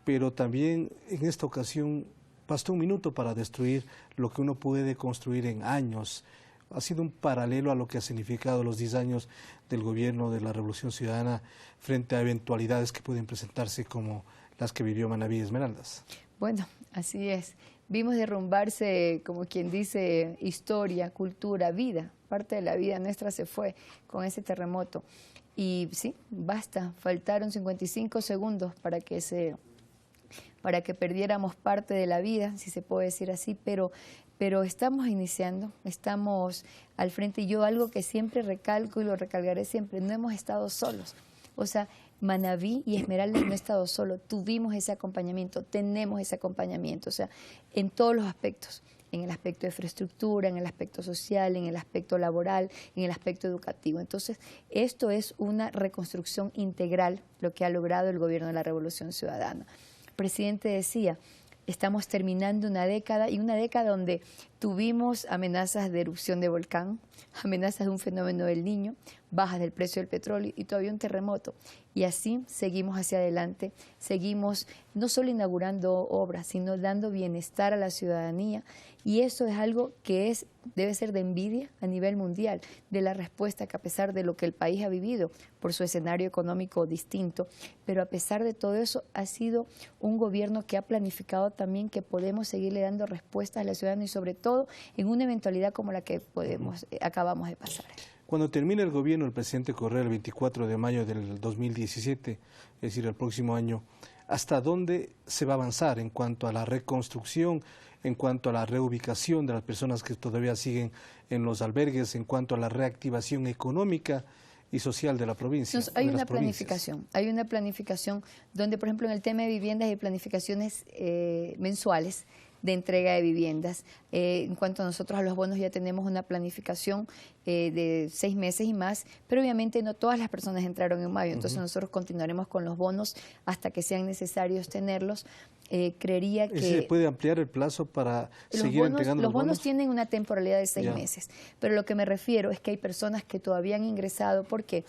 pero también en esta ocasión bastó un minuto para destruir lo que uno puede construir en años. Ha sido un paralelo a lo que ha significado los 10 años del gobierno de la Revolución Ciudadana frente a eventualidades que pueden presentarse como las que vivió Manabí Esmeraldas. Bueno, así es. Vimos derrumbarse, como quien dice, historia, cultura, vida. Parte de la vida nuestra se fue con ese terremoto. Y sí, basta, faltaron 55 segundos para que perdiéramos parte de la vida, si se puede decir así, pero estamos iniciando, estamos al frente. Y yo algo que siempre recalco y lo recalcaré siempre, no hemos estado solos. O sea, Manabí y Esmeraldas no han estado solos, tuvimos ese acompañamiento, tenemos ese acompañamiento, o sea, en todos los aspectos. En el aspecto de infraestructura, en el aspecto social, en el aspecto laboral, en el aspecto educativo. Entonces, esto es una reconstrucción integral, lo que ha logrado el gobierno de la Revolución Ciudadana. El presidente decía, estamos terminando una década, y una década donde tuvimos amenazas de erupción de volcán, amenazas de un fenómeno del Niño, bajas del precio del petróleo y todavía un terremoto. Y así seguimos hacia adelante, seguimos no solo inaugurando obras, sino dando bienestar a la ciudadanía. Y eso es algo que debe ser de envidia a nivel mundial, de la respuesta que a pesar de lo que el país ha vivido por su escenario económico distinto, pero a pesar de todo eso ha sido un gobierno que ha planificado también que podemos seguirle dando respuestas a la ciudadanía y sobre todo en una eventualidad como la que acabamos de pasar. Cuando termine el gobierno del presidente Correa el 24 de mayo del 2017, es decir, el próximo año, ¿hasta dónde se va a avanzar en cuanto a la reconstrucción, en cuanto a la reubicación de las personas que todavía siguen en los albergues, en cuanto a la reactivación económica y social de la provincia? Hay una planificación donde, por ejemplo, en el tema de viviendas hay planificaciones mensuales de entrega de viviendas. En cuanto a nosotros a los bonos ya tenemos una planificación de 6 meses y más, pero obviamente no todas las personas entraron en mayo, entonces nosotros continuaremos con los bonos hasta que sean necesarios tenerlos. Creería que... ¿Se puede ampliar el plazo para seguir entregando los bonos? Los bonos tienen una temporalidad de 6 meses, pero lo que me refiero es que hay personas que todavía han ingresado. ¿Por qué?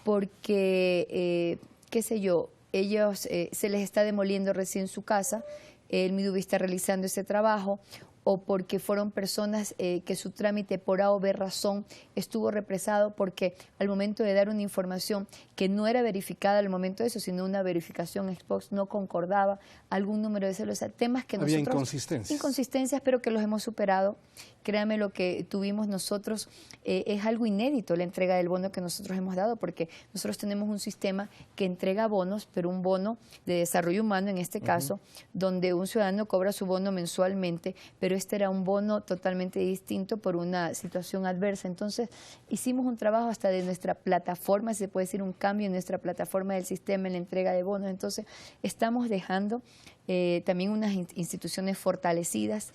Porque, qué sé yo, ellos se les está demoliendo recién su casa, el MIDUBI está realizando ese trabajo, o porque fueron personas que su trámite por A o B razón estuvo represado porque al momento de dar una información que no era verificada al momento de eso, sino una verificación ex post, no concordaba algún número de celos, o sea, temas que había nosotros... Inconsistencias, pero que los hemos superado. Créame, lo que tuvimos nosotros es algo inédito, la entrega del bono que nosotros hemos dado, porque nosotros tenemos un sistema que entrega bonos, pero un bono de desarrollo humano en este caso, donde un ciudadano cobra su bono mensualmente, pero este era un bono totalmente distinto por una situación adversa. Entonces, hicimos un trabajo hasta de nuestra plataforma, se puede decir un cambio en nuestra plataforma del sistema en la entrega de bonos. Entonces, estamos dejando también unas instituciones fortalecidas,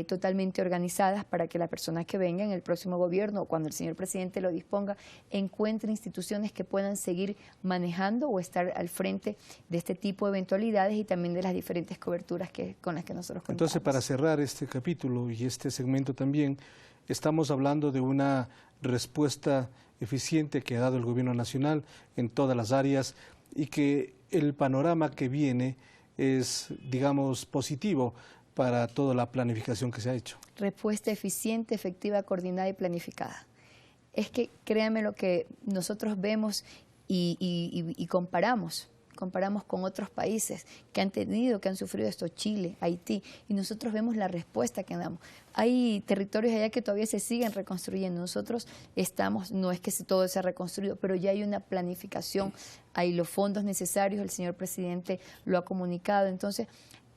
totalmente organizadas, para que las personas que vengan en el próximo gobierno, o cuando el señor presidente lo disponga, encuentren instituciones que puedan seguir manejando o estar al frente de este tipo de eventualidades y también de las diferentes coberturas con las que nosotros contamos. Entonces, para cerrar este capítulo y este segmento también, estamos hablando de una respuesta eficiente que ha dado el gobierno nacional en todas las áreas y que el panorama que viene es, digamos, positivo para toda la planificación que se ha hecho. Respuesta eficiente, efectiva, coordinada y planificada. Es que créanme lo que nosotros vemos y comparamos con otros países que han sufrido esto, Chile, Haití, y nosotros vemos la respuesta que damos. Hay territorios allá que todavía se siguen reconstruyendo. Nosotros no es que todo se ha reconstruido, pero ya hay una planificación, hay los fondos necesarios, el señor presidente lo ha comunicado. Entonces,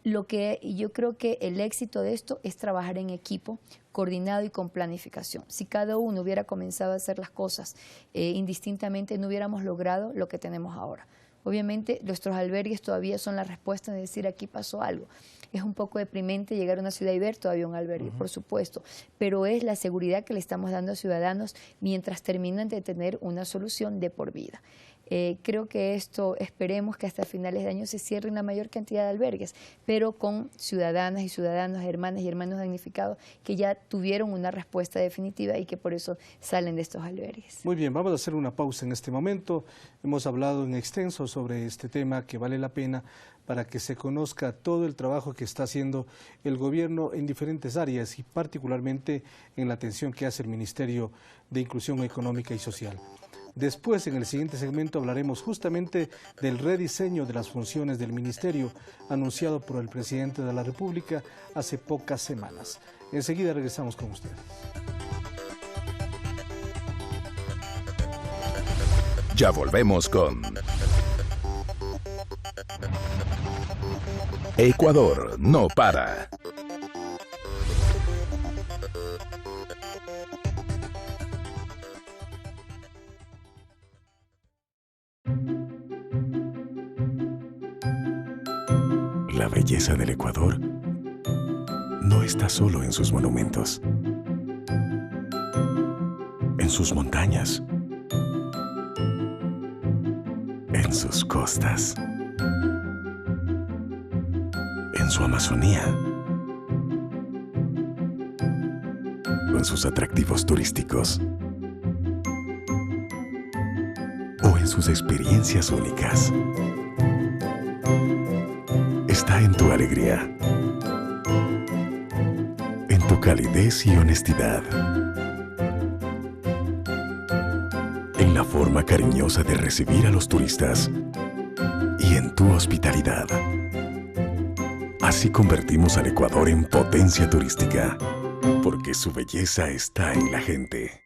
yo creo que el éxito de esto es trabajar en equipo, coordinado y con planificación. Si cada uno hubiera comenzado a hacer las cosas indistintamente, no hubiéramos logrado lo que tenemos ahora. Obviamente, nuestros albergues todavía son la respuesta de decir aquí pasó algo. Es un poco deprimente llegar a una ciudad y ver todavía un albergue, por supuesto, pero es la seguridad que le estamos dando a ciudadanos mientras terminan de tener una solución de por vida. Creo que esperemos que hasta finales de año se cierre una mayor cantidad de albergues, pero con ciudadanas y ciudadanos, hermanas y hermanos damnificados que ya tuvieron una respuesta definitiva y que por eso salen de estos albergues. Muy bien, vamos a hacer una pausa en este momento. Hemos hablado en extenso sobre este tema que vale la pena para que se conozca todo el trabajo que está haciendo el gobierno en diferentes áreas y particularmente en la atención que hace el Ministerio de Inclusión Económica y Social. Después, en el siguiente segmento, hablaremos justamente del rediseño de las funciones del ministerio anunciado por el presidente de la República hace pocas semanas. Enseguida regresamos con ustedes. Ya volvemos con Ecuador no para. La belleza del Ecuador no está solo en sus monumentos, en sus montañas, en sus costas, en su Amazonía, con sus atractivos turísticos o en sus experiencias únicas. Está en tu alegría, en tu calidez y honestidad, en la forma cariñosa de recibir a los turistas y en tu hospitalidad. Así convertimos al Ecuador en potencia turística, porque su belleza está en la gente.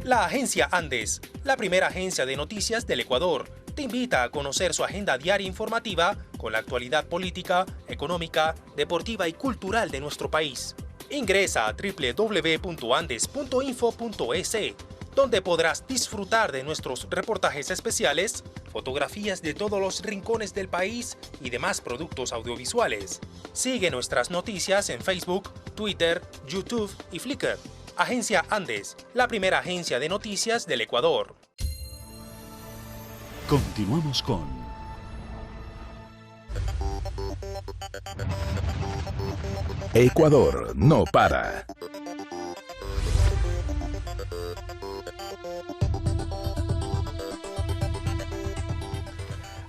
La agencia Andes, la primera agencia de noticias del Ecuador, te invita a conocer su agenda diaria informativa con la actualidad política, económica, deportiva y cultural de nuestro país. Ingresa a www.andes.info.es, donde podrás disfrutar de nuestros reportajes especiales, fotografías de todos los rincones del país y demás productos audiovisuales. Sigue nuestras noticias en Facebook, Twitter, YouTube y Flickr. Agencia Andes, la primera agencia de noticias del Ecuador. Continuamos con Ecuador no para.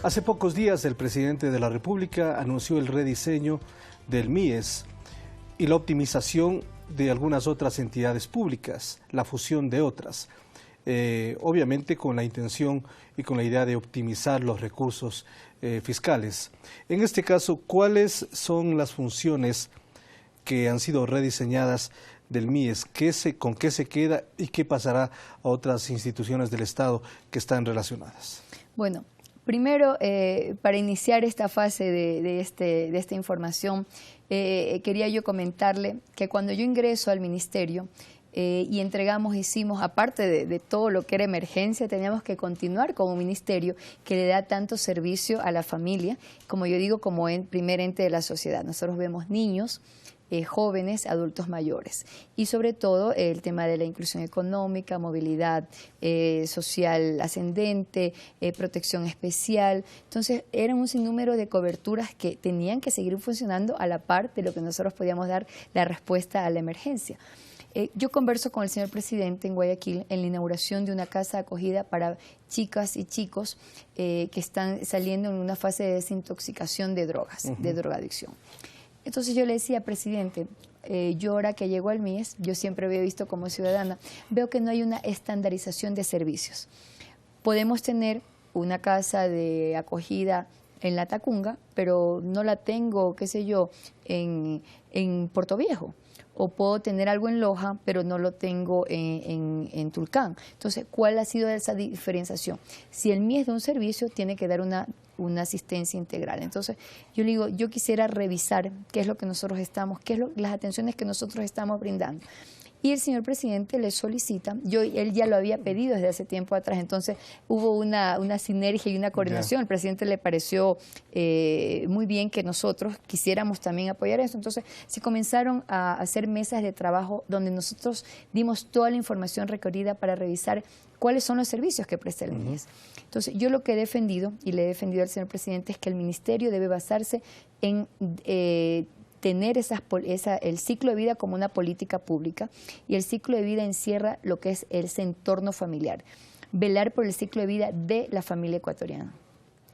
Hace pocos días el presidente de la República anunció el rediseño del MIES y la optimización de algunas otras entidades públicas, la fusión de otras. Obviamente con la intención y con la idea de optimizar los recursos fiscales. En este caso, ¿cuáles son las funciones que han sido rediseñadas del MIES? ¿Con qué se queda y qué pasará a otras instituciones del Estado que están relacionadas? Bueno, primero, para iniciar esta fase de esta información, quería yo comentarle que cuando yo ingreso al ministerio, y hicimos, aparte de todo lo que era emergencia, teníamos que continuar como ministerio que le da tanto servicio a la familia, como yo digo, como primer ente de la sociedad. Nosotros vemos niños, jóvenes, adultos mayores y sobre todo el tema de la inclusión económica, movilidad social ascendente, protección especial. Entonces eran un sinnúmero de coberturas que tenían que seguir funcionando a la par de lo que nosotros podíamos dar la respuesta a la emergencia. Yo converso con el señor presidente en Guayaquil en la inauguración de una casa de acogida para chicas y chicos que están saliendo en una fase de desintoxicación de drogas, de drogadicción. Entonces yo le decía, presidente, yo ahora que llego al MIES, yo siempre había visto como ciudadana, veo que no hay una estandarización de servicios. Podemos tener una casa de acogida en La Tacunga, pero no la tengo, qué sé yo, en Puerto Viejo. O puedo tener algo en Loja, pero no lo tengo en Tulcán. Entonces, ¿cuál ha sido esa diferenciación? Si el MIES da un servicio, tiene que dar una asistencia integral. Entonces, yo le digo, yo quisiera revisar qué es lo que nosotros estamos, las atenciones que nosotros estamos brindando. Y el señor presidente le solicita, él ya lo había pedido desde hace tiempo atrás, entonces hubo una sinergia y una coordinación. El presidente le pareció muy bien que nosotros quisiéramos también apoyar eso. Entonces se comenzaron a hacer mesas de trabajo donde nosotros dimos toda la información requerida para revisar cuáles son los servicios que presta el MIES. Entonces yo lo que he defendido y le he defendido al señor presidente es que el ministerio debe basarse en tener el ciclo de vida como una política pública, y el ciclo de vida encierra lo que es ese entorno familiar. Velar por el ciclo de vida de la familia ecuatoriana.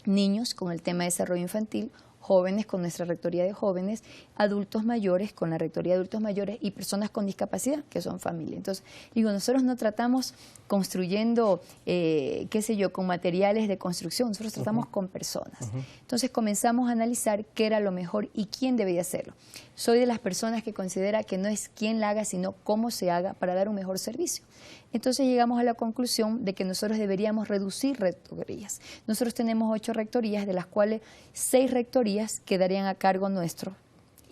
Niños con el tema de desarrollo infantil, jóvenes con nuestra Rectoría de Jóvenes, adultos mayores con la Rectoría de Adultos Mayores y personas con discapacidad, que son familia. Entonces, digo, nosotros no tratamos construyendo, qué sé yo, con materiales de construcción, nosotros tratamos con personas. Entonces comenzamos a analizar qué era lo mejor y quién debía hacerlo. Soy de las personas que considera que no es quién la haga, sino cómo se haga para dar un mejor servicio. Entonces llegamos a la conclusión de que nosotros deberíamos reducir rectorías. Nosotros tenemos 8 rectorías, de las cuales 6 rectorías quedarían a cargo nuestro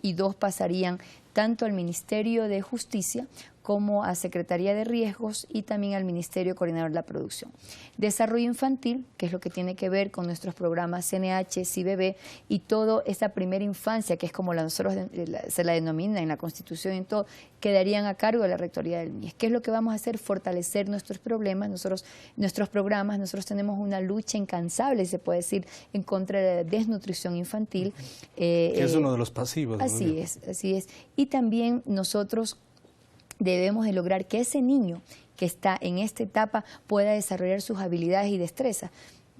y 2 pasarían tanto al Ministerio de Justicia como a Secretaría de Riesgos y también al Ministerio Coordinador de la Producción. Desarrollo infantil, que es lo que tiene que ver con nuestros programas CNH, CIBB y toda esa primera infancia, que es como nosotros se la denomina en la Constitución y todo, quedarían a cargo de la Rectoría del MIES. ¿Qué es lo que vamos a hacer? Fortalecer nuestros problemas, nuestros programas. Nosotros tenemos una lucha incansable, se puede decir, en contra de la desnutrición infantil. Que es uno de los pasivos. Así es, así es. Y también nosotros debemos de lograr que ese niño que está en esta etapa pueda desarrollar sus habilidades y destrezas.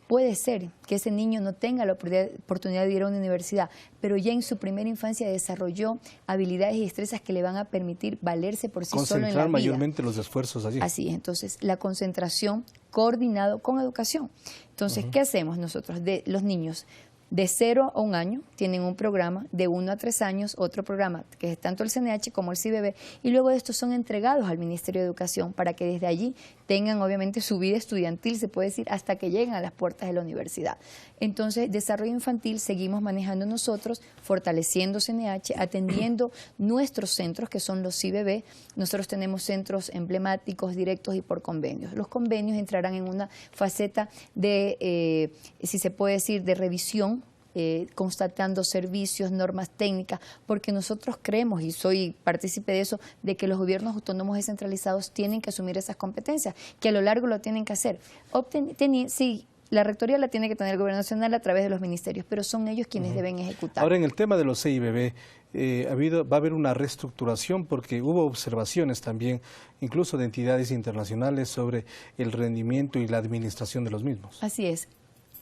Puede ser que ese niño no tenga la oportunidad de ir a una universidad, pero ya en su primera infancia desarrolló habilidades y destrezas que le van a permitir valerse por sí solo en la vida. Concentrar mayormente los esfuerzos allí. Así es, entonces la concentración coordinado con educación. Entonces, ¿qué hacemos nosotros? De los niños de 0 a 1 año tienen un programa, de 1 a 3 años otro programa, que es tanto el CNH como el CIBB, y luego de estos son entregados al Ministerio de Educación para que desde allí tengan obviamente su vida estudiantil, se puede decir, hasta que lleguen a las puertas de la universidad. Entonces, desarrollo infantil seguimos manejando nosotros, fortaleciendo CNH, atendiendo nuestros centros, que son los CIBB. Nosotros tenemos centros emblemáticos, directos y por convenios. Los convenios entrarán en una faceta de, si se puede decir, de revisión, constatando servicios, normas técnicas, porque nosotros creemos, y soy partícipe de eso, de que los gobiernos autónomos descentralizados tienen que asumir esas competencias, que a lo largo lo tienen que hacer. Sí, la rectoría la tiene que tener el gobierno nacional a través de los ministerios, pero son ellos quienes deben ejecutar. Ahora, en el tema de los CIBB, va a haber una reestructuración porque hubo observaciones también, incluso de entidades internacionales, sobre el rendimiento y la administración de los mismos. Así es.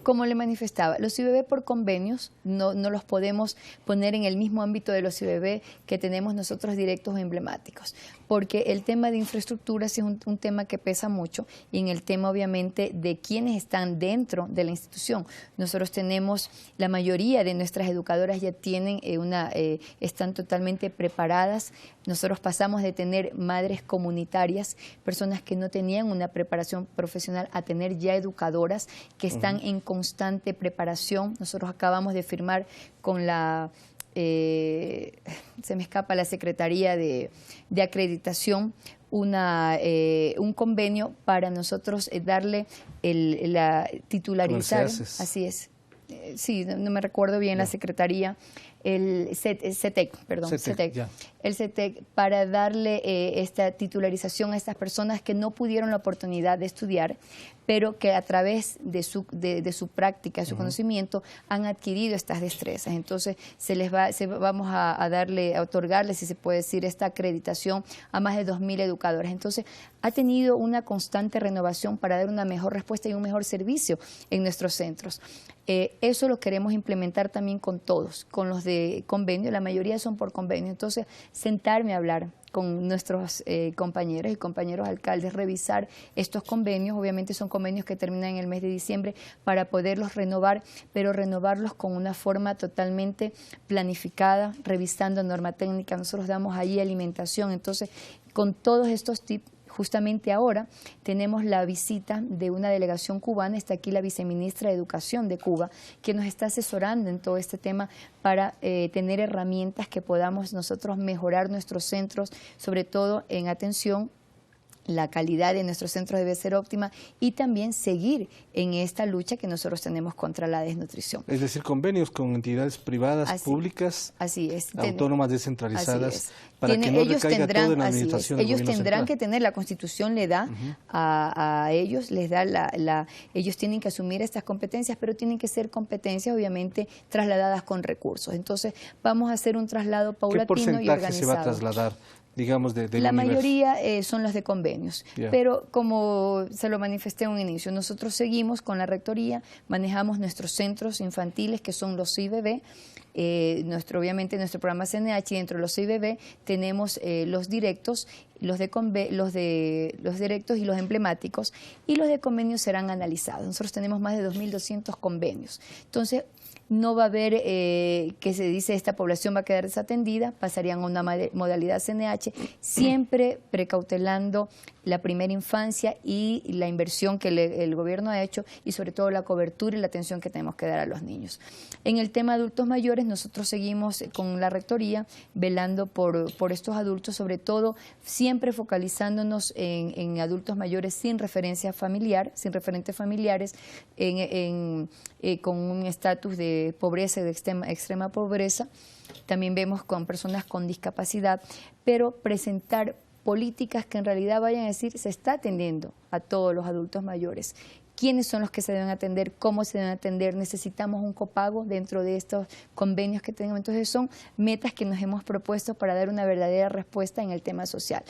Como le manifestaba, los CIBB por convenios no los podemos poner en el mismo ámbito de los CIBB que tenemos nosotros directos o emblemáticos, porque el tema de infraestructura es un tema que pesa mucho, y en el tema obviamente de quienes están dentro de la institución. Nosotros tenemos, la mayoría de nuestras educadoras ya tienen están totalmente preparadas. Nosotros pasamos de tener madres comunitarias, personas que no tenían una preparación profesional, a tener ya educadoras que están en constante preparación. Nosotros acabamos de firmar con la, se me escapa, la Secretaría de Acreditación, un convenio para nosotros darle titularizar. Así es. Sí, no me recuerdo bien la Secretaría. El CETEC, el CETEC, para darle esta titularización a estas personas que no pudieron la oportunidad de estudiar, pero que a través de su práctica, su conocimiento, han adquirido estas destrezas. Entonces, vamos a otorgarles, si se puede decir, esta acreditación a más de 2.000 educadores. Entonces, ha tenido una constante renovación para dar una mejor respuesta y un mejor servicio en nuestros centros. Eso lo queremos implementar también con todos, con los de convenio, la mayoría son por convenio. Entonces, sentarme a hablar con nuestros compañeros y compañeros alcaldes, revisar estos convenios. Obviamente son convenios que terminan en el mes de diciembre, para poderlos renovar, pero renovarlos con una forma totalmente planificada, revisando norma técnica. Nosotros damos allí alimentación. Entonces, con todos estos tips, justamente ahora tenemos la visita de una delegación cubana. Está aquí la viceministra de Educación de Cuba, que nos está asesorando en todo este tema para tener herramientas que podamos nosotros mejorar nuestros centros, sobre todo en atención. La calidad de nuestros centros debe ser óptima, y también seguir en esta lucha que nosotros tenemos contra la desnutrición. Es decir, convenios con entidades privadas, públicas, autónomas, descentralizadas, para que no recaiga todo en la administración del gobierno central. Ellos tendrán que tener, la Constitución le da a ellos, les da ellos tienen que asumir estas competencias, pero tienen que ser competencias obviamente trasladadas con recursos. Entonces, vamos a hacer un traslado paulatino y organizado. ¿Qué porcentaje se va a trasladar digamos, del La universo? mayoría son los de convenios, Yeah. pero como se lo manifesté en un inicio, nosotros seguimos con la rectoría, manejamos nuestros centros infantiles que son los CIBB, obviamente nuestro programa CNH, y dentro de los CIBB tenemos los directos, los directos y los emblemáticos, y los de convenios serán analizados. Nosotros tenemos más de 2.200 convenios. Entonces, no va a haber que se dice esta población va a quedar desatendida, pasarían a una modalidad CNH, siempre precautelando la primera infancia y la inversión que el gobierno ha hecho, y sobre todo la cobertura y la atención que tenemos que dar a los niños. En el tema de adultos mayores, nosotros seguimos con la rectoría velando por estos adultos, sobre todo siempre focalizándonos en adultos mayores sin referencia familiar, sin referentes familiares, con un estatus de pobreza y de extrema pobreza. También vemos con personas con discapacidad, pero presentar políticas que en realidad vayan a decir se está atendiendo a todos los adultos mayores. ¿Quiénes son los que se deben atender? ¿Cómo se deben atender? Necesitamos un copago dentro de estos convenios que tenemos. Entonces son metas que nos hemos propuesto para dar una verdadera respuesta en el tema social.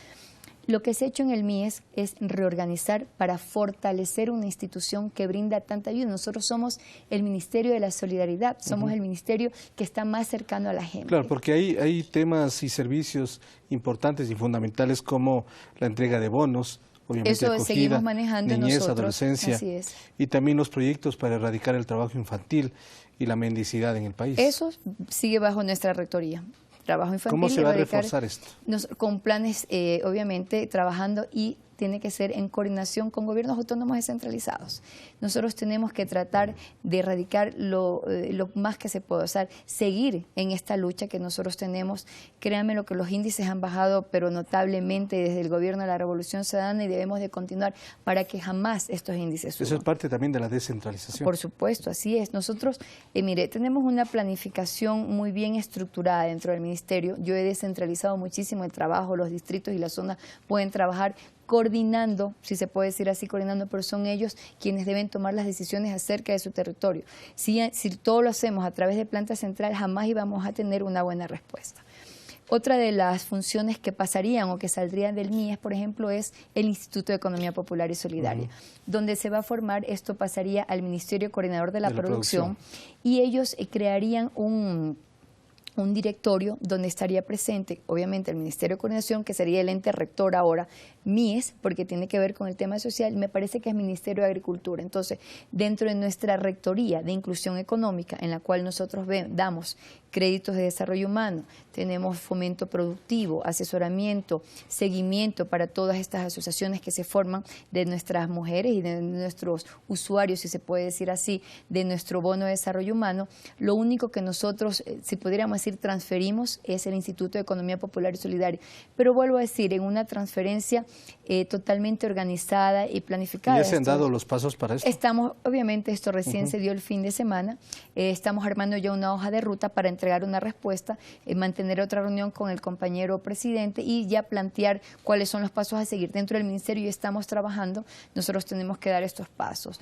Lo que se ha hecho en el MIES es reorganizar para fortalecer una institución que brinda tanta ayuda. Nosotros somos el Ministerio de la Solidaridad, somos el ministerio que está más cercano a la gente. Claro, porque hay temas y servicios importantes y fundamentales como la entrega de bonos, obviamente Eso acogida, seguimos manejando niñez, nosotros. adolescencia, Así es. y también los proyectos para erradicar el trabajo infantil y la mendicidad en el país. Eso sigue bajo nuestra rectoría. Trabajo infantil. ¿Cómo se va a reforzar esto? Con planes, obviamente, trabajando, y tiene que ser en coordinación con gobiernos autónomos descentralizados. Nosotros tenemos que tratar de erradicar lo más que se pueda, o sea, seguir en esta lucha que nosotros tenemos. Créanme lo que los índices han bajado, pero notablemente desde el gobierno de la Revolución Ciudadana, y debemos de continuar para que jamás estos índices suban. Eso es parte también de la descentralización. Por supuesto, así es. Nosotros, mire, tenemos una planificación muy bien estructurada dentro del ministerio. Yo he descentralizado muchísimo el trabajo, los distritos y la zona pueden trabajar coordinando, si se puede decir así, coordinando, pero son ellos quienes deben tomar las decisiones acerca de su territorio. Si todo lo hacemos a través de planta central, jamás íbamos a tener una buena respuesta. Otra de las funciones que pasarían o que saldrían del MIES, por ejemplo, es el Instituto de Economía Popular y Solidaria, donde se va a formar, esto pasaría al Ministerio Coordinador de la Producción, y ellos crearían un directorio donde estaría presente, obviamente, el Ministerio de Coordinación, que sería el ente rector ahora, MIES, porque tiene que ver con el tema social, me parece que es Ministerio de Agricultura. Entonces, dentro de nuestra rectoría de inclusión económica, en la cual nosotros damos créditos de desarrollo humano, tenemos fomento productivo, asesoramiento, seguimiento para todas estas asociaciones que se forman de nuestras mujeres y de nuestros usuarios, si se puede decir así, de nuestro bono de desarrollo humano. Lo único que nosotros, si pudiéramos decir, transferimos es el Instituto de Economía Popular y Solidaria. Pero vuelvo a decir, en una transferencia totalmente organizada y planificada. ¿Ya se han dado los pasos para esto? Estamos, obviamente, esto recién se dio el fin de semana, estamos armando ya una hoja de ruta para entregar una respuesta, mantener otra reunión con el compañero presidente y ya plantear cuáles son los pasos a seguir. Dentro del ministerio ya estamos trabajando, nosotros tenemos que dar estos pasos.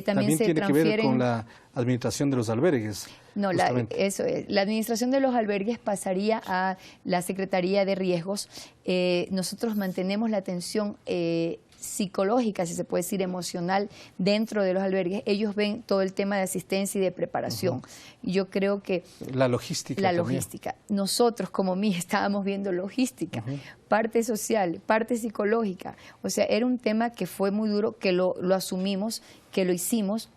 También se tiene transfieren, que ver con la administración de los albergues. no, eso es. La administración de los albergues pasaría a la Secretaría de Riesgos. Nosotros mantenemos la atención psicológica, si se puede decir, emocional dentro de los albergues. Ellos ven todo el tema de asistencia y de preparación. Yo creo que la logística. La también. logística. Nosotros como MIES estábamos viendo logística, parte social, parte psicológica. O sea, era un tema que fue muy duro, que lo asumimos, que lo hicimos.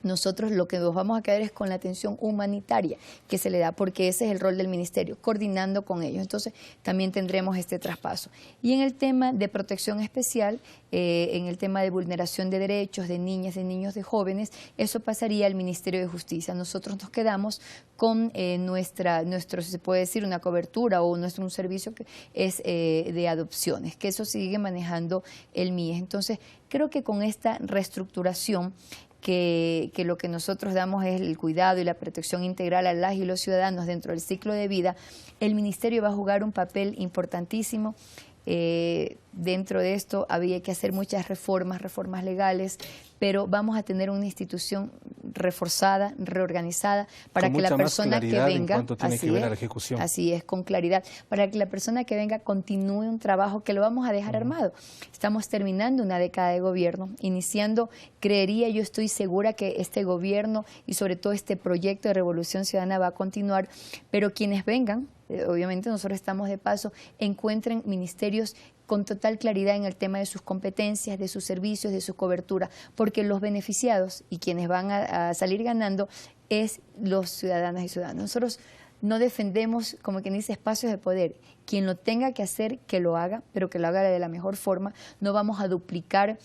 Nosotros lo que nos vamos a quedar es con la atención humanitaria que se le da, porque ese es el rol del ministerio, coordinando con ellos. Entonces, también tendremos este traspaso. Y en el tema de protección especial, en el tema de vulneración de derechos de niñas, de niños, de jóvenes, eso pasaría al Ministerio de Justicia. Nosotros nos quedamos con nuestro, si se puede decir, una cobertura o un servicio que es de adopciones, que eso sigue manejando el MIES. Entonces, creo que con esta reestructuración, que lo que nosotros damos es el cuidado y la protección integral a las y los ciudadanos dentro del ciclo de vida, el ministerio va a jugar un papel importantísimo. Dentro de esto había que hacer muchas reformas legales, pero vamos a tener una institución reforzada, reorganizada, para que la persona que venga, en tiene que ver a la ejecución. Así es, con claridad, para que la persona que venga continúe un trabajo que lo vamos a dejar armado. Estamos terminando una década de gobierno, iniciando, creería, yo estoy segura que este gobierno y sobre todo este proyecto de Revolución Ciudadana va a continuar, pero quienes vengan, obviamente nosotros estamos de paso, encuentren ministerios con total claridad en el tema de sus competencias, de sus servicios, de su cobertura, porque los beneficiados y quienes van a salir ganando es los ciudadanas y ciudadanos. Nosotros no defendemos, como quien dice, espacios de poder. Quien lo tenga que hacer, que lo haga, pero que lo haga de la mejor forma. No vamos a duplicar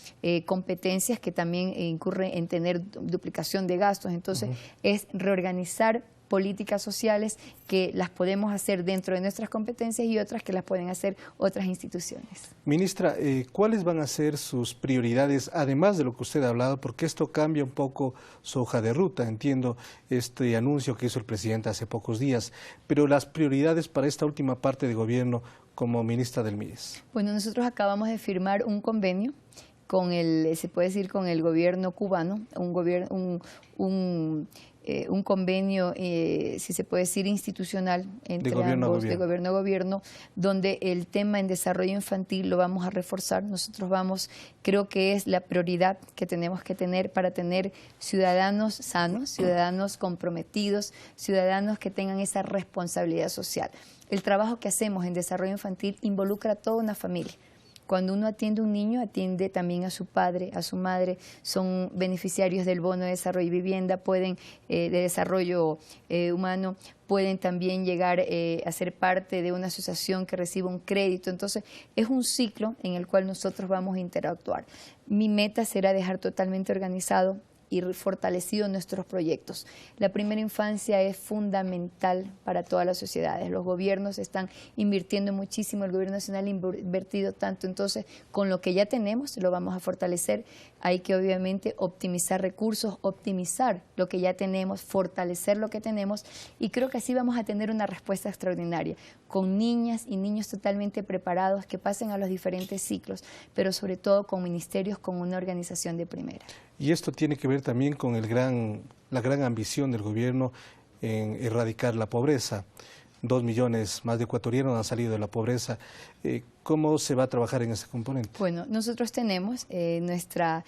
competencias que también incurren en tener duplicación de gastos. Entonces, es reorganizar políticas sociales que las podemos hacer dentro de nuestras competencias y otras que las pueden hacer otras instituciones. Ministra, ¿cuáles van a ser sus prioridades, además de lo que usted ha hablado? Porque esto cambia un poco su hoja de ruta, entiendo este anuncio que hizo el presidente hace pocos días, pero las prioridades para esta última parte de gobierno como ministra del MIES. Bueno, nosotros acabamos de firmar un convenio con el, se puede decir, con el gobierno cubano, un convenio, si se puede decir, institucional entre ambos, de gobierno a gobierno, donde el tema en desarrollo infantil lo vamos a reforzar. Nosotros creo que es la prioridad que tenemos que tener para tener ciudadanos sanos, ciudadanos comprometidos, ciudadanos que tengan esa responsabilidad social. El trabajo que hacemos en desarrollo infantil involucra a toda una familia. Cuando uno atiende a un niño, atiende también a su padre, a su madre, son beneficiarios del bono de desarrollo y vivienda, de desarrollo humano, pueden también llegar a ser parte de una asociación que reciba un crédito. Entonces, es un ciclo en el cual nosotros vamos a interactuar. Mi meta será dejar totalmente organizado y fortalecido nuestros proyectos. La primera infancia es fundamental para todas las sociedades. Los gobiernos están invirtiendo muchísimo, el gobierno nacional ha invertido tanto, entonces con lo que ya tenemos lo vamos a fortalecer. Hay que obviamente optimizar recursos, optimizar lo que ya tenemos, fortalecer lo que tenemos y creo que así vamos a tener una respuesta extraordinaria, con niñas y niños totalmente preparados que pasen a los diferentes ciclos, pero sobre todo con ministerios con una organización de primera. Y esto tiene que ver también con la gran ambición del gobierno en erradicar la pobreza. 2 millones más de ecuatorianos han salido de la pobreza. ¿Cómo se va a trabajar en ese componente? Bueno, nosotros tenemos la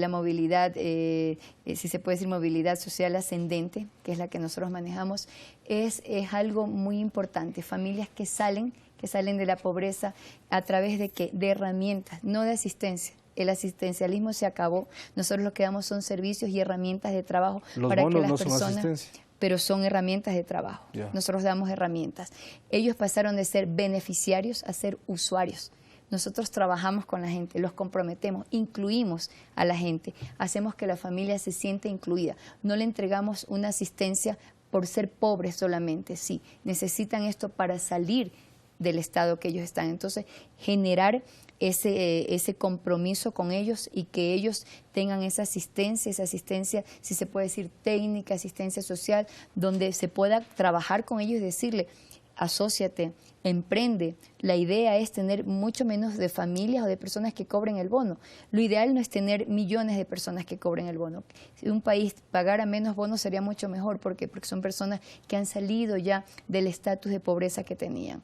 movilidad, si se puede decir movilidad social ascendente, que es la que nosotros manejamos, es algo muy importante. Familias que salen de la pobreza a través de herramientas, no de asistencia. El asistencialismo se acabó. Nosotros lo que damos son servicios y herramientas de trabajo para que las personas... Son asistencia, pero son herramientas de trabajo. Nosotros damos herramientas. Ellos pasaron de ser beneficiarios a ser usuarios. Nosotros trabajamos con la gente, los comprometemos, incluimos a la gente, hacemos que la familia se sienta incluida. No le entregamos una asistencia por ser pobres solamente, sí. Necesitan esto para salir del estado que ellos están. Entonces, generar ese compromiso con ellos y que ellos tengan esa asistencia, si se puede decir técnica, asistencia social, donde se pueda trabajar con ellos y decirle, asóciate, emprende. La idea es tener mucho menos de familias o de personas que cobren el bono. Lo ideal no es tener millones de personas que cobren el bono. Si un país pagara menos bonos sería mucho mejor. ¿Por qué? Porque son personas que han salido ya del estatus de pobreza que tenían.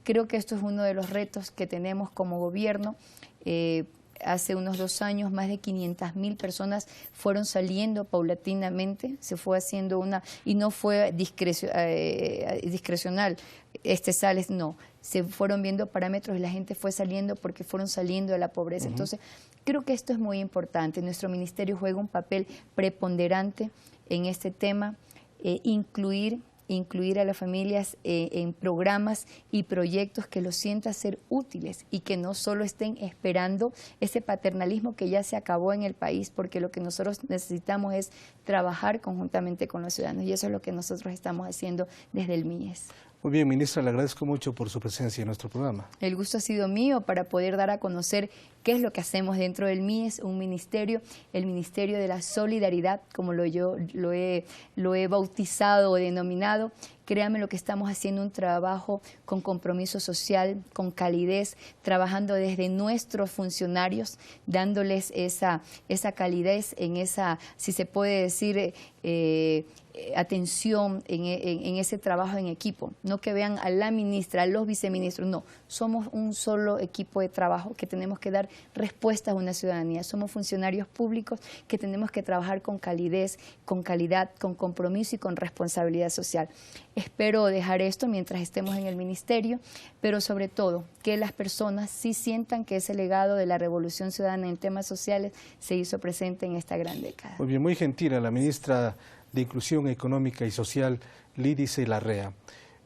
Creo que esto es uno de los retos que tenemos como gobierno. Hace unos 2 años más de 500.000 personas fueron saliendo paulatinamente, se fue haciendo y no fue discrecional, sales, no, se fueron viendo parámetros y la gente fue saliendo porque fueron saliendo de la pobreza. Entonces, creo que esto es muy importante. Nuestro ministerio juega un papel preponderante en este tema, incluir a las familias en programas y proyectos que los sientan ser útiles y que no solo estén esperando ese paternalismo que ya se acabó en el país, porque lo que nosotros necesitamos es trabajar conjuntamente con los ciudadanos y eso es lo que nosotros estamos haciendo desde el MIES. Muy bien, ministra, le agradezco mucho por su presencia en nuestro programa. El gusto ha sido mío para poder dar a conocer qué es lo que hacemos dentro del MIES, un ministerio, el Ministerio de la Solidaridad, como yo lo he bautizado o denominado, Créanme lo que estamos haciendo un trabajo con compromiso social, con calidez, trabajando desde nuestros funcionarios, dándoles esa calidez en esa, si se puede decir, atención en ese trabajo en equipo. No que vean a la ministra, a los viceministros, no. Somos un solo equipo de trabajo que tenemos que dar respuestas a una ciudadanía. Somos funcionarios públicos que tenemos que trabajar con calidez, con calidad, con compromiso y con responsabilidad social. Espero dejar esto mientras estemos en el ministerio, pero sobre todo que las personas sí sientan que ese legado de la revolución ciudadana en temas sociales se hizo presente en esta gran década. Muy bien, muy gentil a la ministra de Inclusión Económica y Social, Lídice Larrea.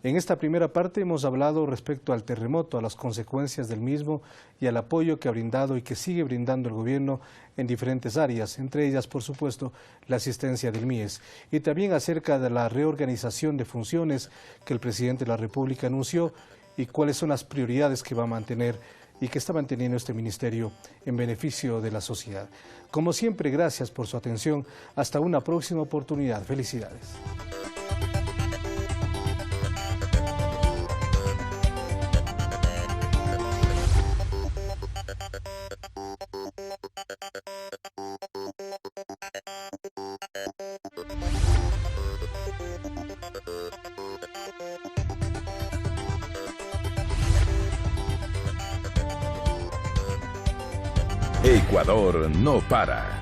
En esta primera parte hemos hablado respecto al terremoto, a las consecuencias del mismo y al apoyo que ha brindado y que sigue brindando el gobierno en diferentes áreas, entre ellas, por supuesto, la asistencia del MIES, y también acerca de la reorganización de funciones que el presidente de la República anunció y cuáles son las prioridades que va a mantener y que está manteniendo este ministerio en beneficio de la sociedad. Como siempre, gracias por su atención. Hasta una próxima oportunidad. Felicidades. Ecuador no para.